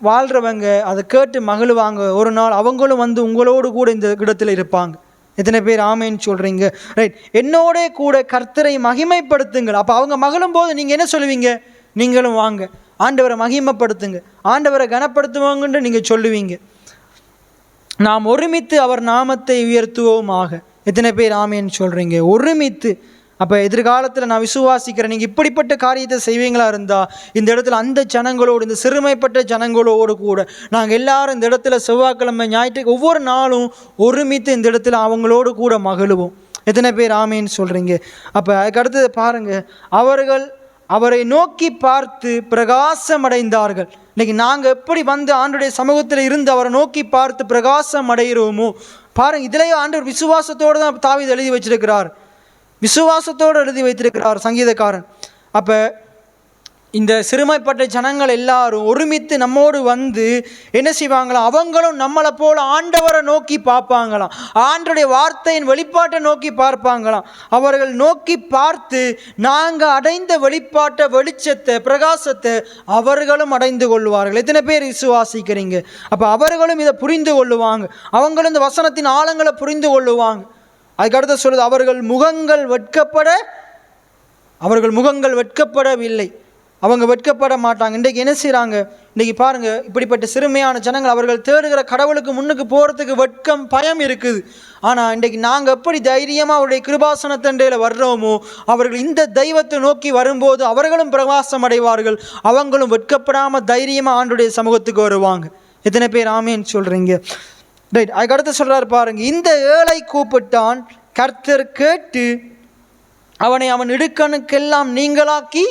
வாழ்கிறவங்க அதை கேட்டு மகிழுவாங்க. ஒரு நாள் அவங்களும் வந்து உங்களோடு கூட இந்த இடத்துல இருப்பாங்க. எத்தனை பேர் ஆமேன்னு சொல்கிறீங்க? ரைட். என்னோட கூட கர்த்தரை மகிமைப்படுத்துங்கள். அப்போ அவங்க மகிழும் போது நீங்கள் என்ன சொல்லுவீங்க? நீங்களும் வாங்க ஆண்டவரை மகிமைப்படுத்துங்க, ஆண்டவரை கனப்படுத்துவாங்கன்னு நீங்கள் சொல்லுவீங்க. நாம் ஒருமித்து அவர் நாமத்தை உயர்த்துவோமாக. எத்தனை பேர் ஆமேன்னு சொல்கிறீங்க? ஒருமித்து. அப்போ எதிர்காலத்தில் நான் விசுவாசிக்கிறேன், நீங்கள் இப்படிப்பட்ட காரியத்தை செய்வீங்களா இருந்தால் இந்த இடத்துல அந்த ஜனங்களோடு, இந்த சிறுமைப்பட்ட ஜனங்களோடு கூட நாங்கள் எல்லாரும் இந்த இடத்துல செவ்வாய்க்கிழமை ஞாயிற்று ஒவ்வொரு நாளும் ஒருமித்து இந்த இடத்துல அவங்களோடு கூட மகிழுவோம். எத்தனை பேர் ஆமேன்னு சொல்கிறீங்க? அப்போ அதுக்கு அடுத்தது பாருங்கள், அவர்கள் அவரை நோக்கி பார்த்து பிரகாசம் அடைந்தார்கள். இன்றைக்கி நாங்கள் எப்படி வந்து ஆண்டுடைய சமூகத்தில் இருந்து அவரை நோக்கி பார்த்து பிரகாசம் அடைகிறோமோ பாருங்கள். இதிலேயே ஆண்டவர் விசுவாசத்தோடு தான் தாவீது எழுதி வச்சிருக்கிறார், விசுவாசத்தோடு எழுதி வைத்திருக்கிறார் சங்கீதக்காரன். அப்போ இந்த சிறுமைப்பட்ட ஜனங்கள் எல்லாரும் ஒருமித்து நம்மோடு வந்து என்ன செய்வாங்களாம்? அவங்களும் நம்மளை போல ஆண்டவரை நோக்கி பார்ப்பாங்களாம், ஆண்டவருடைய வார்த்தையின் வெளிப்பாட்டை நோக்கி பார்ப்பாங்களாம். அவர்கள் நோக்கி பார்த்து நாங்கள் அடைந்த வெளிப்பாட்டை, வெளிச்சத்தை, பிரகாசத்தை அவர்களும் அடைந்து கொள்வார்கள். எத்தனை பேர் விசுவாசிக்கிறீங்க? அப்போ அவர்களும் இதை புரிந்து கொள்ளுவாங்க, அவங்களும் இந்த வசனத்தின் ஆழங்களை புரிந்து கொள்ளுவாங்க. அதுக்கடுத்து சொல்லுது, அவர்கள் முகங்கள் வெட்கப்படவில்லை, அவங்க வெட்கப்பட மாட்டாங்க. இன்றைக்கு என்ன செய்கிறாங்க? இன்றைக்கி பாருங்கள், இப்படிப்பட்ட சிறுமையான ஜனங்கள் அவர்கள் தேடுகிற கடவுளுக்கு முன்னுக்கு போகிறதுக்கு வெட்கம், பயம் இருக்குது. ஆனால் இன்றைக்கு நாங்கள் எப்படி தைரியமாக அவருடைய கிருபாசனத்தண்டையில் வர்றோமோ அவர்கள் இந்த தெய்வத்தை நோக்கி வரும்போது அவர்களும் பிரகாசம் அடைவார்கள், அவங்களும் வெட்கப்படாமல் தைரியமாக ஆண்டுடைய சமூகத்துக்கு வருவாங்க. எத்தனை பேர் ஆமேன்னு சொல்கிறீங்க? ரைட். அதுக்கு அடுத்து சொல்கிறார் பாருங்க, இந்த ஏழை கூப்பிட்டான், கர்த்தர் கேட்டு அவனை அவன் இடுக்கணுக்கெல்லாம் நீங்களாக்கி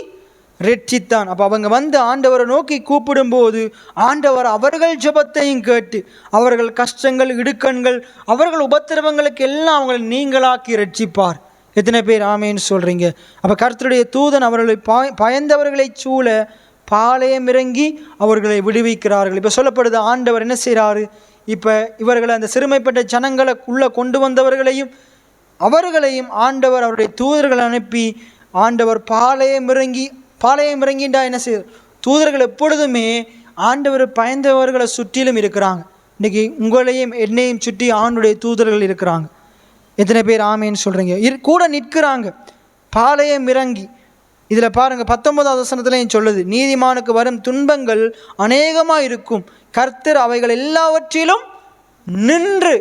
ரட்சித்தான். அப்போ அவங்க வந்து ஆண்டவரை நோக்கி கூப்பிடும்போது ஆண்டவர் அவர்கள் ஜெபத்தையும் கேட்டு அவர்கள் கஷ்டங்கள், இடுக்கண்கள், அவர்கள் உபத்திரவங்களுக்கு எல்லாம் அவங்களை நீங்களாக்கி ரட்சிப்பார். எத்தனை பேர் ஆமேன்னு சொல்கிறீங்க? அப்போ கர்த்தருடைய தூதன் அவர்களை பயந்தவர்களை சூழ பாளையம் இறங்கி அவர்களை விடுவிக்கிறார்கள். இப்போ சொல்லப்படுது, ஆண்டவர் என்ன செய்கிறாரு? இப்போ இவர்களை, அந்த சிறுமைப்பட்ட ஜனங்களை உள்ளே கொண்டு வந்தவர்களையும் அவர்களையும் ஆண்டவர் அவருடைய தூதர்களை அனுப்பி ஆண்டவர் பாளையம் இறங்கின்றா என்ன செய்ய? தூதர்கள் எப்பொழுதுமே ஆண்டவர் பயந்தவர்களை சுற்றிலும் இருக்கிறாங்க. இன்றைக்கி உங்களையும் என்னையும் சுற்றி ஆண்டுடைய தூதர்கள் இருக்கிறாங்க. எத்தனை பேர் ஆமேன்னு சொல்கிறீங்க? கூட நிற்கிறாங்க பாளையம் இறங்கி. இதில் பாருங்கள் 19வது வசனத்துலையும் சொல்லுது, நீதிமானுக்கு வரும் துன்பங்கள் அநேகமாக இருக்கும், கர்த்தர் அவைகள் எல்லாவற்றிலும் நின்று.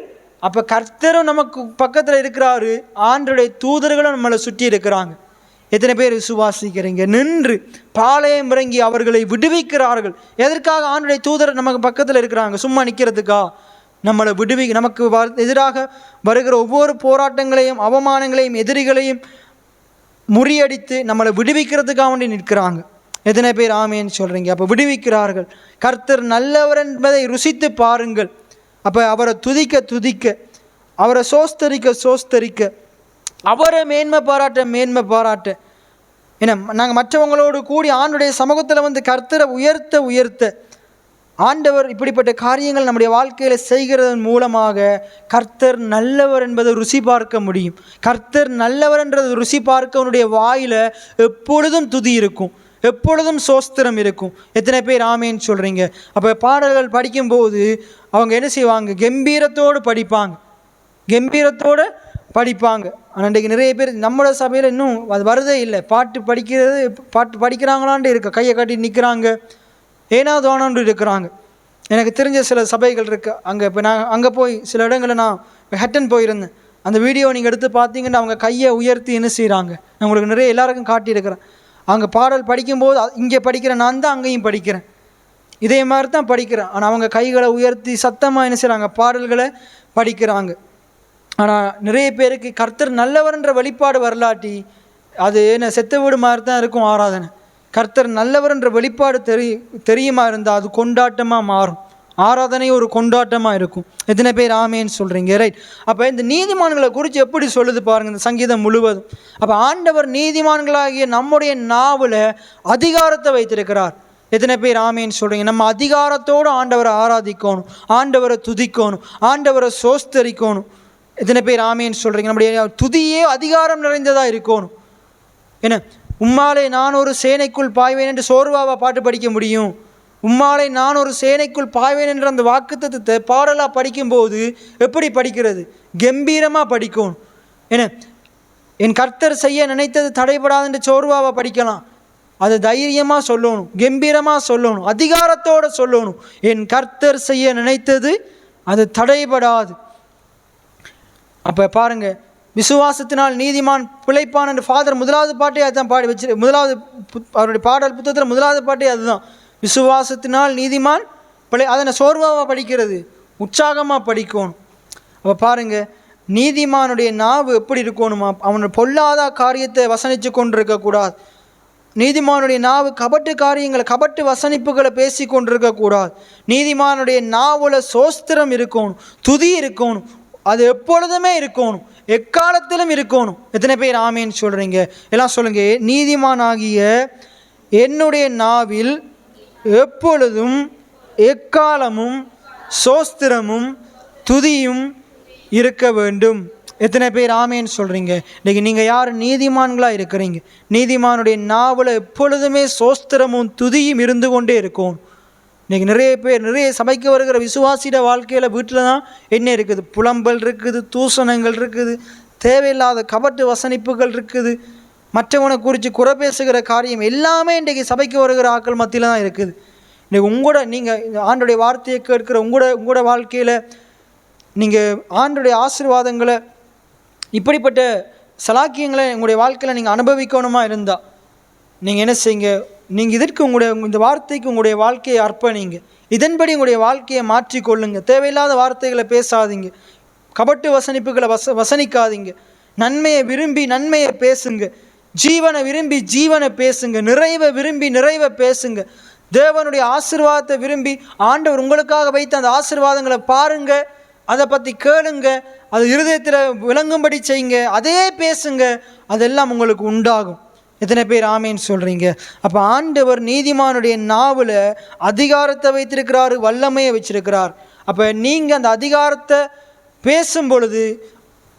அப்போ கர்த்தரும் நமக்கு பக்கத்தில் இருக்கிறாரு, ஆண்டவருடைய தூதர்களும் நம்மளை சுற்றி இருக்கிறாங்க. எத்தனை பேர் விசுவாசிக்கிறீங்க? நின்று பாளையம் இறங்கி அவர்களை விடுவிக்கிறார்கள். எதற்காக? ஆண்டவருடைய தூதர் நமக்கு பக்கத்தில் இருக்கிறாங்க. சும்மா நிற்கிறதுக்கா? நம்மளை நமக்கு எதிராக வருகிற ஒவ்வொரு போராட்டங்களையும் அவமானங்களையும் எதிரிகளையும் முறியடித்து நம்மளை விடுவிக்கிறதுக்காக வேண்டி நிற்கிறாங்க. எத்தனை பேர் ஆமேன்னு சொல்கிறீங்க? அப்போ விடுவிக்கிறார்கள். கர்த்தர் நல்லவர் என்பதை ருசித்து பாருங்கள். அப்போ அவரை துதிக்க துதிக்க, அவரை சோஸ்தரிக்க, அவரை மேன்மை பாராட்ட. ஏன்னா நாங்கள் மற்றவங்களோடு கூடி ஆண்டுடைய சமூகத்தில் வந்து கர்த்தரை உயர்த்த ஆண்டவர் இப்படிப்பட்ட காரியங்கள் நம்முடைய வாழ்க்கையில் செய்கிறதன் மூலமாக கர்த்தர் நல்லவர் என்பதை ருசி பார்க்க முடியும். கர்த்தர் நல்லவர் என்றது ருசி பார்க்க அவனுடைய வாயில் எப்பொழுதும் துதி இருக்கும், எப்பொழுதும் சோஸ்திரம் இருக்கும். எத்தனை பேர் ஆமேன்னு சொல்கிறீங்க? அப்போ பாடல்கள் படிக்கும்போது அவங்க என்ன செய்வாங்க? கம்பீரத்தோடு படிப்பாங்க. ஆனால் இன்றைக்கு நிறைய பேர் நம்மளோட சபையில் இன்னும் அது வருதே இல்லை. பாட்டு படிக்கிறாங்களான்ட்டு இருக்க, கையை காட்டி நிற்கிறாங்க, ஏனாதோனான்னு இருக்கிறாங்க. எனக்கு தெரிஞ்ச சில சபைகள் இருக்குது. இப்போ நான் அங்கே போய் சில இடங்களில் நான் ஹட்டன் போயிருந்தேன். அந்த வீடியோ நீங்கள் எடுத்து பார்த்தீங்கன்னா அவங்க கையை உயர்த்தி என்ன செய்கிறாங்க, நான் உங்களுக்கு நிறைய எல்லாருக்கும் காட்டியிருக்கிறேன். அவங்க பாடல் படிக்கும்போது இங்கே படிக்கிற நான் தான் அங்கேயும் படிக்கிறேன், இதே மாதிரி தான் படிக்கிறேன். ஆனால் அவங்க கைகளை உயர்த்தி சத்தமாக என்ன செய்கிறாங்க, பாடல்களை படிக்கிறாங்க. ஆனால் நிறைய பேருக்கு கர்த்தர் நல்லவர்ன்ற வெளிப்பாடு வரலாட்டி அது என்ன செத்த வீடு மாதிரி தான் இருக்கும் ஆராதனை. கர்த்தர் நல்லவர்ன்ற வெளிப்பாடு தெரியுமா இருந்தால் அது கொண்டாட்டமாக மாறும். ஆராதனை ஒரு கொண்டாட்டமாக இருக்கும். எத்தனை பேர் ஆமேன்னு சொல்கிறீங்க? ரைட். அப்போ இந்த நீதிமான்களை குறித்து எப்படி சொல்லுது பாருங்கள் இந்த சங்கீதம் முழுவதும். அப்போ ஆண்டவர் நீதிமான்களாகிய நம்முடைய நாவில் அதிகாரத்தை வைத்திருக்கிறார். எத்தனை பேர் ஆமேன்னு சொல்கிறீங்க? நம்ம அதிகாரத்தோடு ஆண்டவரை ஆராதிக்கணும், ஆண்டவரை துதிக்கணும், ஆண்டவரை சோஸ்தரிக்கணும். எத்தனை பேர் ஆமேன்னு சொல்கிறீங்க? நம்முடைய துதியே அதிகாரம் நிறைந்ததாக இருக்கணும். என்ன, உம்மாலே நான் ஒரு சேனைக்குள் பாய்வேன் என்று சோர்வாவா பாட்டு படிக்க முடியும்? உம்மாலே நான் ஒரு சேனைக்குள் பாய்வேன் என்ற அந்த வாக்குத்தத்தத்தை பாடலாக படிக்கும்போது எப்படி படிக்கிறது? கம்பீரமாக படிக்கணும். என்ன, என் கர்த்தர் செய்ய நினைத்தது தடைபடாது என்று சோர்வாவா படிக்கலாம். அது தைரியமாக சொல்லணும், கம்பீரமாக சொல்லணும், அதிகாரத்தோடு சொல்லணும். என் கர்த்தர் செய்ய நினைத்தது அது தடைபடாது. அப்போ பாருங்கள், விசுவாசத்தினால் நீதிமான் பிழைப்பான் என்று ஃபாதர் முதலாவது பாட்டே அதுதான் பாடி வச்சு, அவருடைய பாடல் புத்தகத்தில் முதலாவது பாட்டே அதுதான். விசுவாசத்தினால் நீதிமான் அதனை சோர்வாக படிக்கிறது, உற்சாகமாக படிக்கணும். அப்போ பாருங்கள், நீதிமானுடைய நாவு எப்படி இருக்கணுமா? அவனுடைய பொல்லாத காரியத்தை வசனித்து கொண்டு இருக்கக்கூடாது. நீதிமானுடைய நாவு கபட்டு வசனிப்புகளை பேசி கொண்டிருக்கக்கூடாது. நீதிமானுடைய நாவில் சோஸ்திரம் இருக்கணும், துதி இருக்கணும், அது எப்பொழுதுமே இருக்கணும், எக்காலத்திலும் இருக்கணும். எத்தனை பேர் ஆமேன்னு சொல்கிறீங்க? எல்லாம் சொல்லுங்க. நீதிமானாகிய என்னுடைய நாவில் எப்பொழுதும் எக்காலமும் சோஸ்திரமும் துதியும் இருக்க வேண்டும். எத்தனை பேர் ஆமேன்னு சொல்கிறீங்க? இன்றைக்கி நீங்கள் யார் நீதிமான்களாக இருக்கிறீங்க? நீதிமானுடைய நாவில் எப்பொழுதுமே சோஸ்திரமும் துதியும் இருந்து கொண்டே இருக்கும். இன்றைக்கி நிறைய சபைக்கு வருகிற விசுவாசிட வாழ்க்கையில் வீட்டில் தான் என்ன இருக்குது? புலம்பல் இருக்குது, தூசணங்கள் இருக்குது, தேவையில்லாத கபட்டு வசனிப்புகள் இருக்குது, மற்றவனை குறித்து குறை பேசுகிற காரியம் எல்லாமே இன்றைக்கி சபைக்கு வருகிற ஆட்கள் மத்தியில் தான் இருக்குது. இன்றைக்கி நீங்கள் ஆண்டுடைய வார்த்தையை கேட்கிற உங்களோட வாழ்க்கையில் நீங்கள் ஆண்டுடைய ஆசீர்வாதங்களை, இப்படிப்பட்ட சலாக்கியங்களை உங்களுடைய வாழ்க்கையில் நீங்கள் அனுபவிக்கணுமா இருந்தால் நீங்கள் என்ன செய்யுங்க? நீங்கள் இதற்கு இந்த வார்த்தைக்கு உங்களுடைய வாழ்க்கையை அர்ப்பணிங்க. இதன்படி உங்களுடைய வாழ்க்கையை மாற்றிக்கொள்ளுங்க. தேவையில்லாத வார்த்தைகளை பேசாதீங்க, கபட்டு வசனிப்புகளை வசனிக்காதீங்க. நன்மையை விரும்பி நன்மையை பேசுங்க, ஜீவனை விரும்பி ஜீவனை பேசுங்க, நிறைவை விரும்பி நிறைவை பேசுங்க. தேவனுடைய ஆசீர்வாதத்தை விரும்பி ஆண்டவர் உங்களுக்காக வைத்த அந்த ஆசீர்வாதங்களை பாருங்க, அதை பற்றி கேளுங்க, அது இருதயத்தில் விளங்கும்படி செய்யுங்க, அதே பேசுங்க, அதெல்லாம் உங்களுக்கு உண்டாகும். எத்தனை பேர் ஆமேன்னு சொல்கிறீங்க? அப்போ ஆண்டவர் நீதிமானுடைய நாவில் அதிகாரத்தை வைத்திருக்கிறாரு, வல்லமையை வச்சிருக்கிறார். அப்போ நீங்கள் அந்த அதிகாரத்தை பேசும் பொழுது,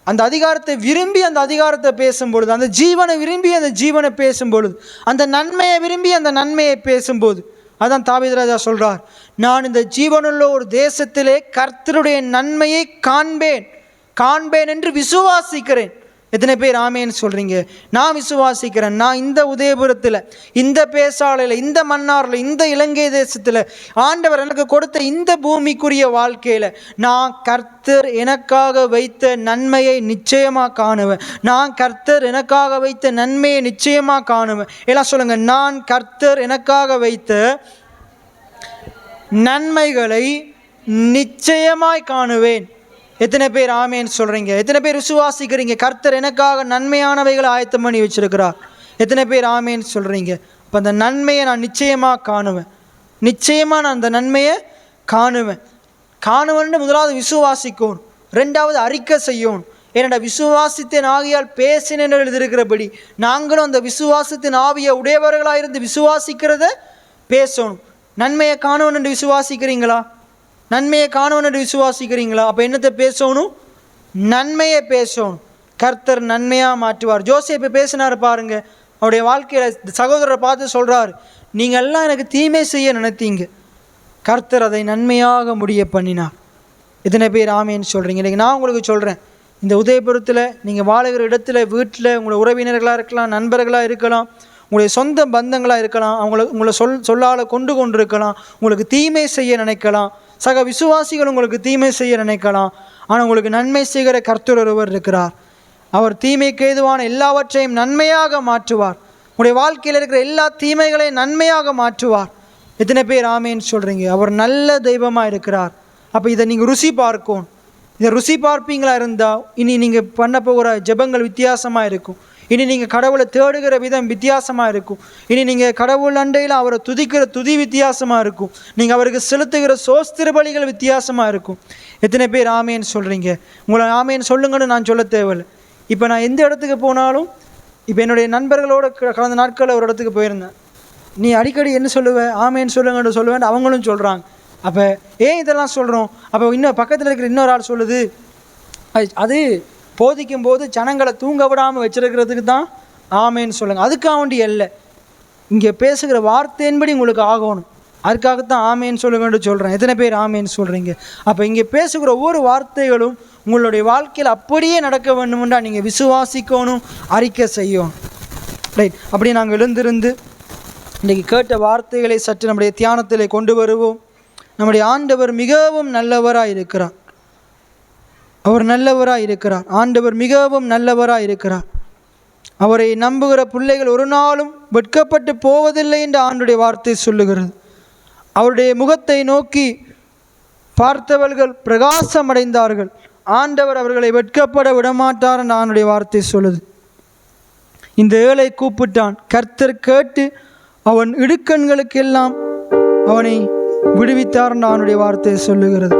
அந்த அதிகாரத்தை விரும்பி அந்த அதிகாரத்தை பேசும் பொழுது, அந்த ஜீவனை விரும்பி அந்த ஜீவனை பேசும் பொழுது, அந்த நன்மையை விரும்பி அந்த நன்மையை பேசும்போது, அதான் தாவீது ராஜா சொல்கிறார், நான் இந்த ஜீவனுள்ள ஒரு தேசத்திலே கர்த்தருடைய நன்மையை காண்பேன். காண்பேன் என்று விசுவாசிக்கிறேன். எத்தனை பேர் ஆமேன்னு சொல்கிறீங்க? நான் விசுவாசிக்கிறேன். நான் இந்த உதயபுரத்தில், இந்த பேசாலையில், இந்த மன்னாரில், இந்த இலங்கை தேசத்தில் ஆண்டவர் எனக்கு கொடுத்த இந்த பூமிக்குரிய வாழ்க்கையில் நான் கர்த்தர் எனக்காக வைத்த நன்மையை நிச்சயமாக காணுவேன். நான் கர்த்தர் எனக்காக வைத்த நன்மையை நிச்சயமாக காணுவேன். எல்லாம் சொல்லுங்கள், நான் கர்த்தர் எனக்காக வைத்த நன்மைகளை நிச்சயமாய் காணுவேன். எத்தனை பேர் ஆமேன்னு சொல்கிறீங்க? எத்தனை பேர் விசுவாசிக்கிறீங்க கர்த்தர் எனக்காக நன்மையானவைகளை ஆயத்தம் பண்ணி வச்சிருக்கிறார்? எத்தனை பேர் ஆமேன்னு சொல்கிறீங்க? அப்போ அந்த நன்மையை நான் நிச்சயமாக காணுவேன். நிச்சயமாக நான் அந்த நன்மையை காணுவேன்னு முதலாவது விசுவாசிக்கணும். ரெண்டாவது அறிக்கை செய்யணும். ஏனடா விசுவாசித்தேன் ஆகியால் பேசினேன் எழுதியிருக்கிறபடி நாங்களும் அந்த விசுவாசத்தின் ஆவியை உடையவர்களாக இருந்து விசுவாசிக்கிறத பேசணும். நன்மையை காணணும் என்று விசுவாசிக்கிறீங்களா? நன்மையை காணணும் என்று விசுவாசிக்கிறீங்களா? அப்போ என்னத்தை பேசணும்? நன்மையை பேசணும். கர்த்தர் நன்மையாக மாற்றுவார். ஜோசேப்பு பேசினார் பாருங்க. அவருடைய வாழ்க்கையில் சகோதரரை பார்த்து சொல்கிறார், நீங்கள் எல்லாம் எனக்கு தீமை செய்ய நினைத்தீங்க, கர்த்தர் அதை நன்மையாக முடிய பண்ணினார். எத்தனை பேர் ஆமேன்னு சொல்கிறீங்க? இன்றைக்கி நான் உங்களுக்கு சொல்கிறேன், இந்த உதயபுரத்தில் நீங்கள் வாழுகிற இடத்துல, வீட்டில் உங்களை உறவினர்களாக இருக்கலாம், நண்பர்களாக இருக்கலாம், உங்களுடைய சொந்த பந்தங்களாக இருக்கலாம், உங்களை சொல்லால் கொண்டு இருக்கலாம், உங்களுக்கு தீமை செய்ய நினைக்கலாம், சக விசுவாசிகள் உங்களுக்கு தீமை செய்ய நினைக்கலாம். ஆனால் உங்களுக்கு நன்மை செய்கிற கர்த்தர் ஒருவர் இருக்கிறார். அவர் தீமைக்கு ஏதுவான எல்லாவற்றையும் நன்மையாக மாற்றுவார். உங்களுடைய வாழ்க்கையில் இருக்கிற எல்லா தீமைகளையும் நன்மையாக மாற்றுவார். எத்தனை பேர் ஆமேன்னு சொல்கிறீங்க? அவர் நல்ல தெய்வமாக இருக்கிறார். அப்போ இதை நீங்கள் ருசி பார்க்கணும். இதை ருசி பார்ப்பீங்களா இருந்தால் இனி நீங்கள் பண்ண போகிற ஜெபங்கள் வித்தியாசமாக இருக்கும். இனி நீங்கள் கடவுளை தேடுகிற விதம் வித்தியாசமாக இருக்கும். இனி நீங்கள் கடவுள் அண்டையில் அவரை துதிக்கிற துதி வித்தியாசமாக இருக்கும். நீங்கள் அவருக்கு செலுத்துகிற சோஸ்திர பலிகள் வித்தியாசமாக இருக்கும். எத்தனை பேர் ஆமேன்னு சொல்கிறீங்க? உங்களை ஆமேன்னு சொல்லுங்கன்னு நான் சொல்ல தேவையில்லை. இப்போ நான் எந்த இடத்துக்கு போனாலும், இப்போ என்னுடைய நண்பர்களோடு கடந்த நாட்களில் ஒரு இடத்துக்கு போயிருந்தேன். நீ அடிக்கடி என்ன சொல்லுவேன்? ஆமேன்னு சொல்லுங்கன்னு சொல்லுவேன். அவங்களும் சொல்கிறாங்க. அப்போ ஏன் இதெல்லாம் சொல்கிறோம்? அப்போ இன்னும் பக்கத்தில் இருக்கிற இன்னொரு ஆள் சொல்லுது, அது போதிக்கும் போது ஜனங்களை தூங்க விடாமல் வச்சிருக்கிறதுக்கு தான் ஆமேன்னு சொல்லுங்கள். அதுக்காக வேண்டி இல்லை, இங்கே பேசுகிற வார்த்தையின்படி உங்களுக்கு ஆகணும். அதுக்காகத்தான் ஆமேன்னு சொல்லுங்கன்னு சொல்கிறேன். எத்தனை பேர் ஆமேன்னு சொல்கிறீங்க? அப்போ இங்கே பேசுகிற ஒவ்வொரு வார்த்தைகளும் உங்களுடைய வாழ்க்கையில் அப்படியே நடக்க வேண்டுமென்றா நீங்கள் விசுவாசிக்கணும், அறிக்கை செய்யணும். ரைட். அப்படியே நாங்கள் எழுந்திருந்து இன்றைக்கி கேட்ட வார்த்தைகளை சற்று நம்முடைய தியானத்திலே கொண்டு வருவோம். நம்முடைய ஆண்டவர் மிகவும் நல்லவராக இருக்கிறார். அவர் நல்லவராக இருக்கிறார். ஆண்டவர் மிகவும் நல்லவராக இருக்கிறார். அவரை நம்புகிற பிள்ளைகள் ஒரு நாளும் வெட்கப்பட்டு போவதில்லை என்று ஆண்டுடைய வார்த்தை சொல்லுகிறது. அவருடைய முகத்தை நோக்கி பார்த்தவர்கள் பிரகாசம் அடைந்தார்கள். ஆண்டவர் அவர்களை வெட்கப்பட விடமாட்டார் என்று ஆண்டுடைய வார்த்தை சொல்லுது. இந்த ஏழை கூப்பிட்டான், கர்த்தர் கேட்டு அவன் இடுக்கண்களுக்கெல்லாம் அவனை விடுவித்தார் என்று ஆண்டுடைய வார்த்தை சொல்லுகிறது.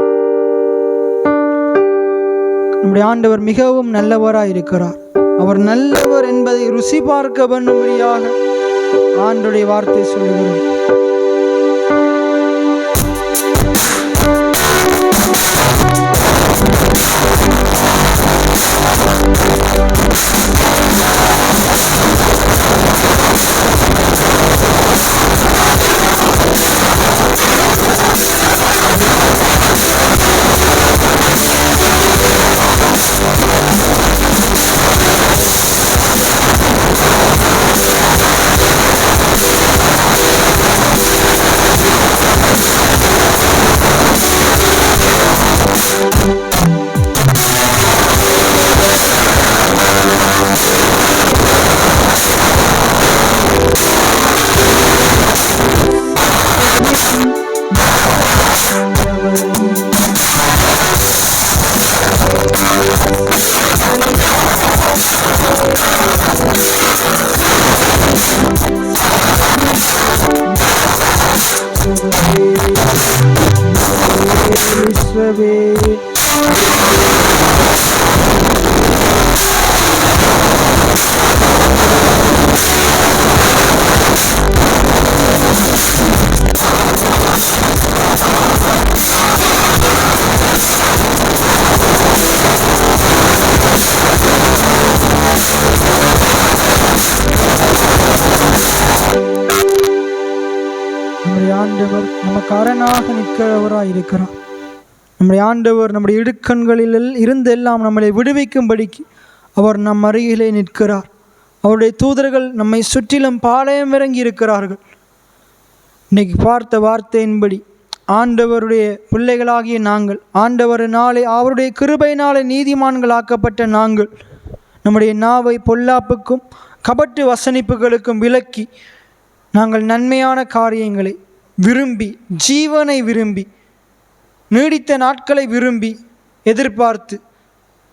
நம்முடைய ஆண்டவர் மிகவும் நல்லவராக இருக்கிறார். அவர் நல்லவர் என்பதை ருசி பார்க்க வேண்டும்படியாக ஆண்டவருடைய வார்த்தை சொல்லுகிறது. நம்முடைய ஆண்டவர் நமக்கு அரணாக நிற்கிறவராய் இருக்கிறார். நம்முடைய ஆண்டவர் நம்முடைய இடுக்கண்களில் இருந்து எல்லாம் நம்மளை விடுவிக்கும்படிக்கு அவர் நம் அருகிலே நிற்கிறார். அவருடைய தூதர்கள் நம்மை சுற்றிலும் பாளையம் இறங்கி இருக்கிறார்கள். இன்னைக்கு பார்த்த வார்த்தையின்படி ஆண்டவருடைய பிள்ளைகளாகிய நாங்கள், ஆண்டவரினாலே அவருடைய கிருபையினாலே நீதிமான்களாக்கப்பட்ட நாங்கள் நம்முடைய நாவை பொல்லாப்புக்கும் கபட்டு வசனிப்புகளுக்கும் விலக்கி நாங்கள் நன்மையான காரியங்களை விரும்பி, ஜீவனை விரும்பி, நீடித்த நாட்களை விரும்பி எதிர்பார்த்து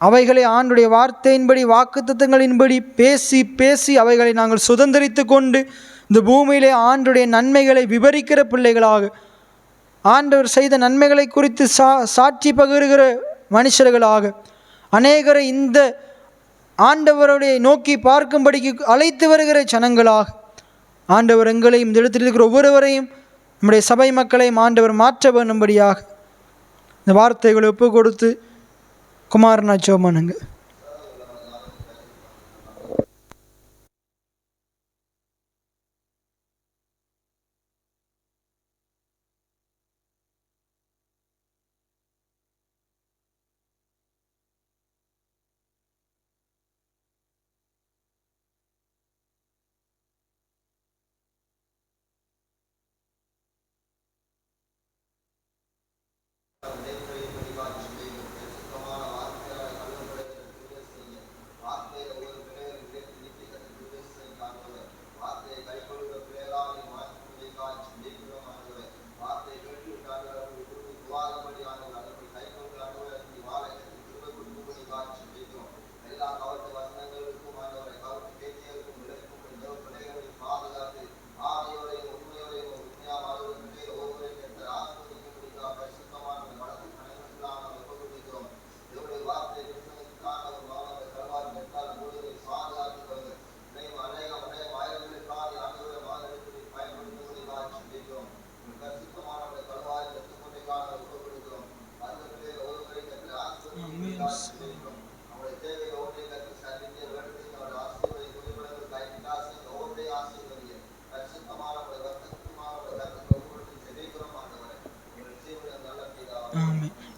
அவைகளை ஆண்டுடைய வார்த்தையின்படி வாக்குத்தத்தங்களின்படி பேசி பேசி அவைகளை நாங்கள் சுதந்திரித்து கொண்டு இந்த பூமியிலே ஆண்டுடைய நன்மைகளை விவரிக்கிற பிள்ளைகளாக, ஆண்டவர் செய்த நன்மைகளை குறித்து சாட்சி பகிர்கிற மனுஷர்களாக, அநேகரை இந்த ஆண்டவருடைய நோக்கி பார்க்கும்படிக்கு அழைத்து வருகிற ஜனங்களாக ஆண்டவர் எங்களையும் இந்த இடத்தில் இருக்கிற ஒவ்வொருவரையும் நம்முடைய சபை மக்களையும் ஆண்டவர் மாற்ற வேண்டும்படியாக இந்த வார்த்தைகளை ஒப்பு கொடுத்து குமாரனா ஜெபம்.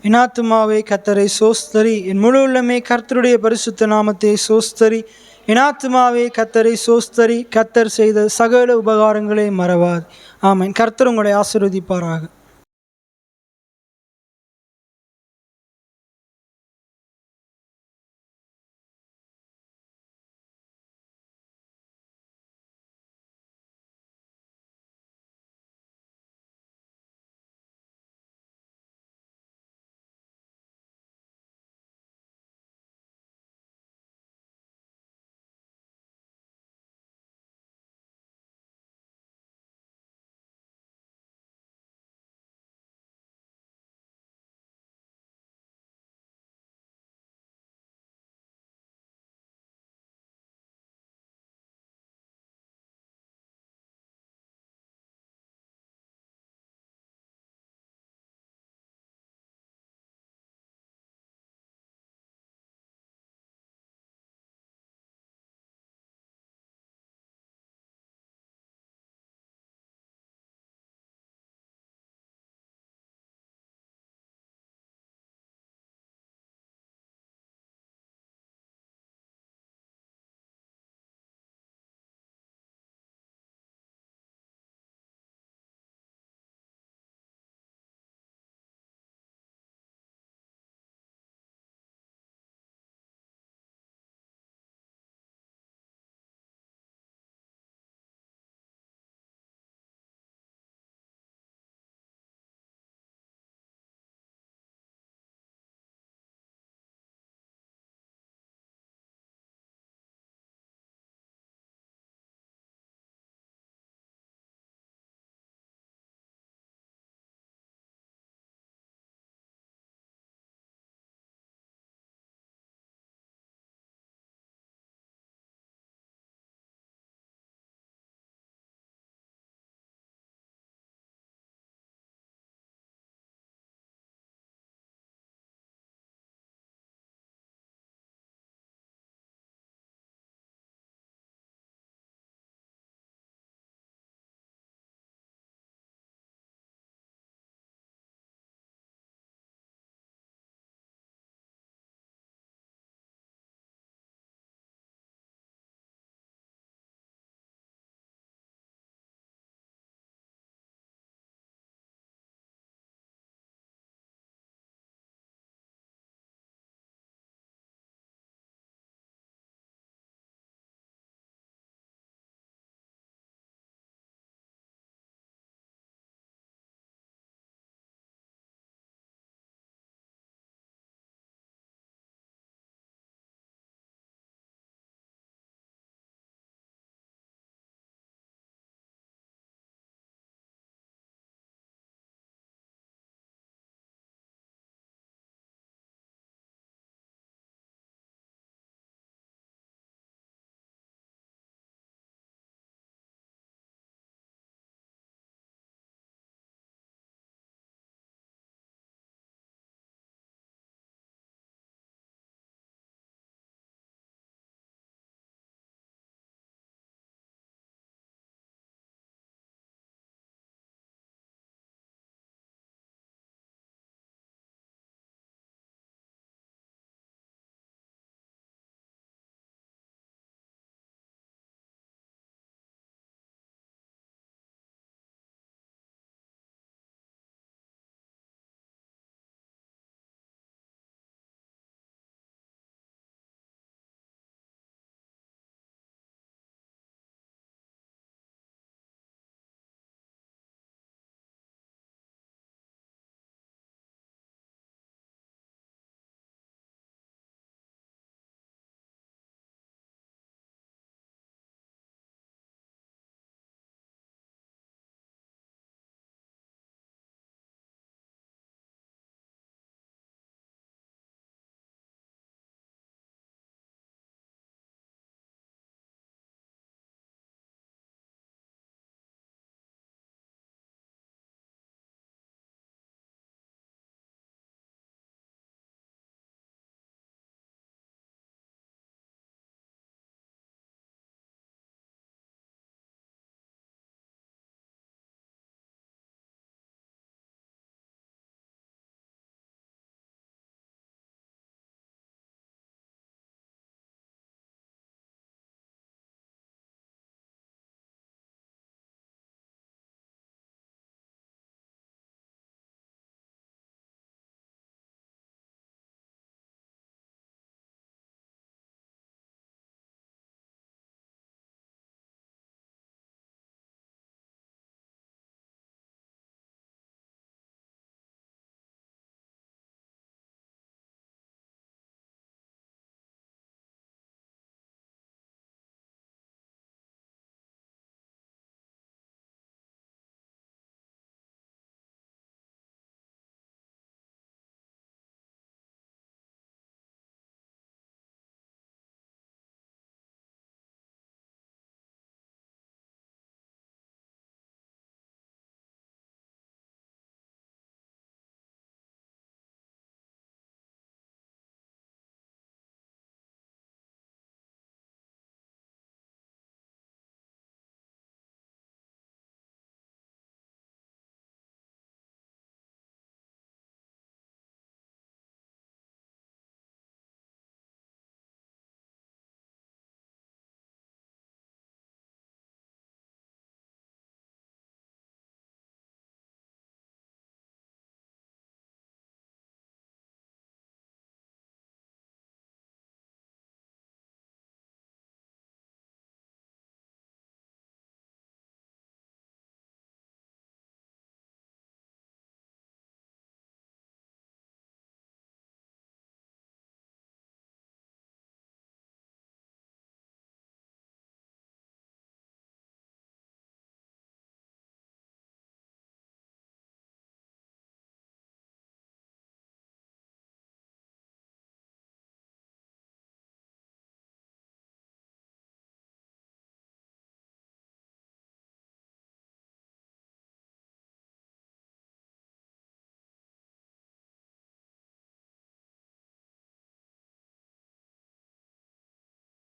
என் ஆத்துமாவே கர்த்தரை சோஸ்தரி, என் முழு உள்ளமே கர்த்தருடைய பரிசுத்த நாமத்தை சோஸ்தரி. என் ஆத்துமாவே கர்த்தரை சோஸ்தரி, கர்த்தர் செய்த சகல உபகாரங்களை மறவாது. ஆமென். கர்த்தர் உங்களை ஆசீர்வதிப்பாராக.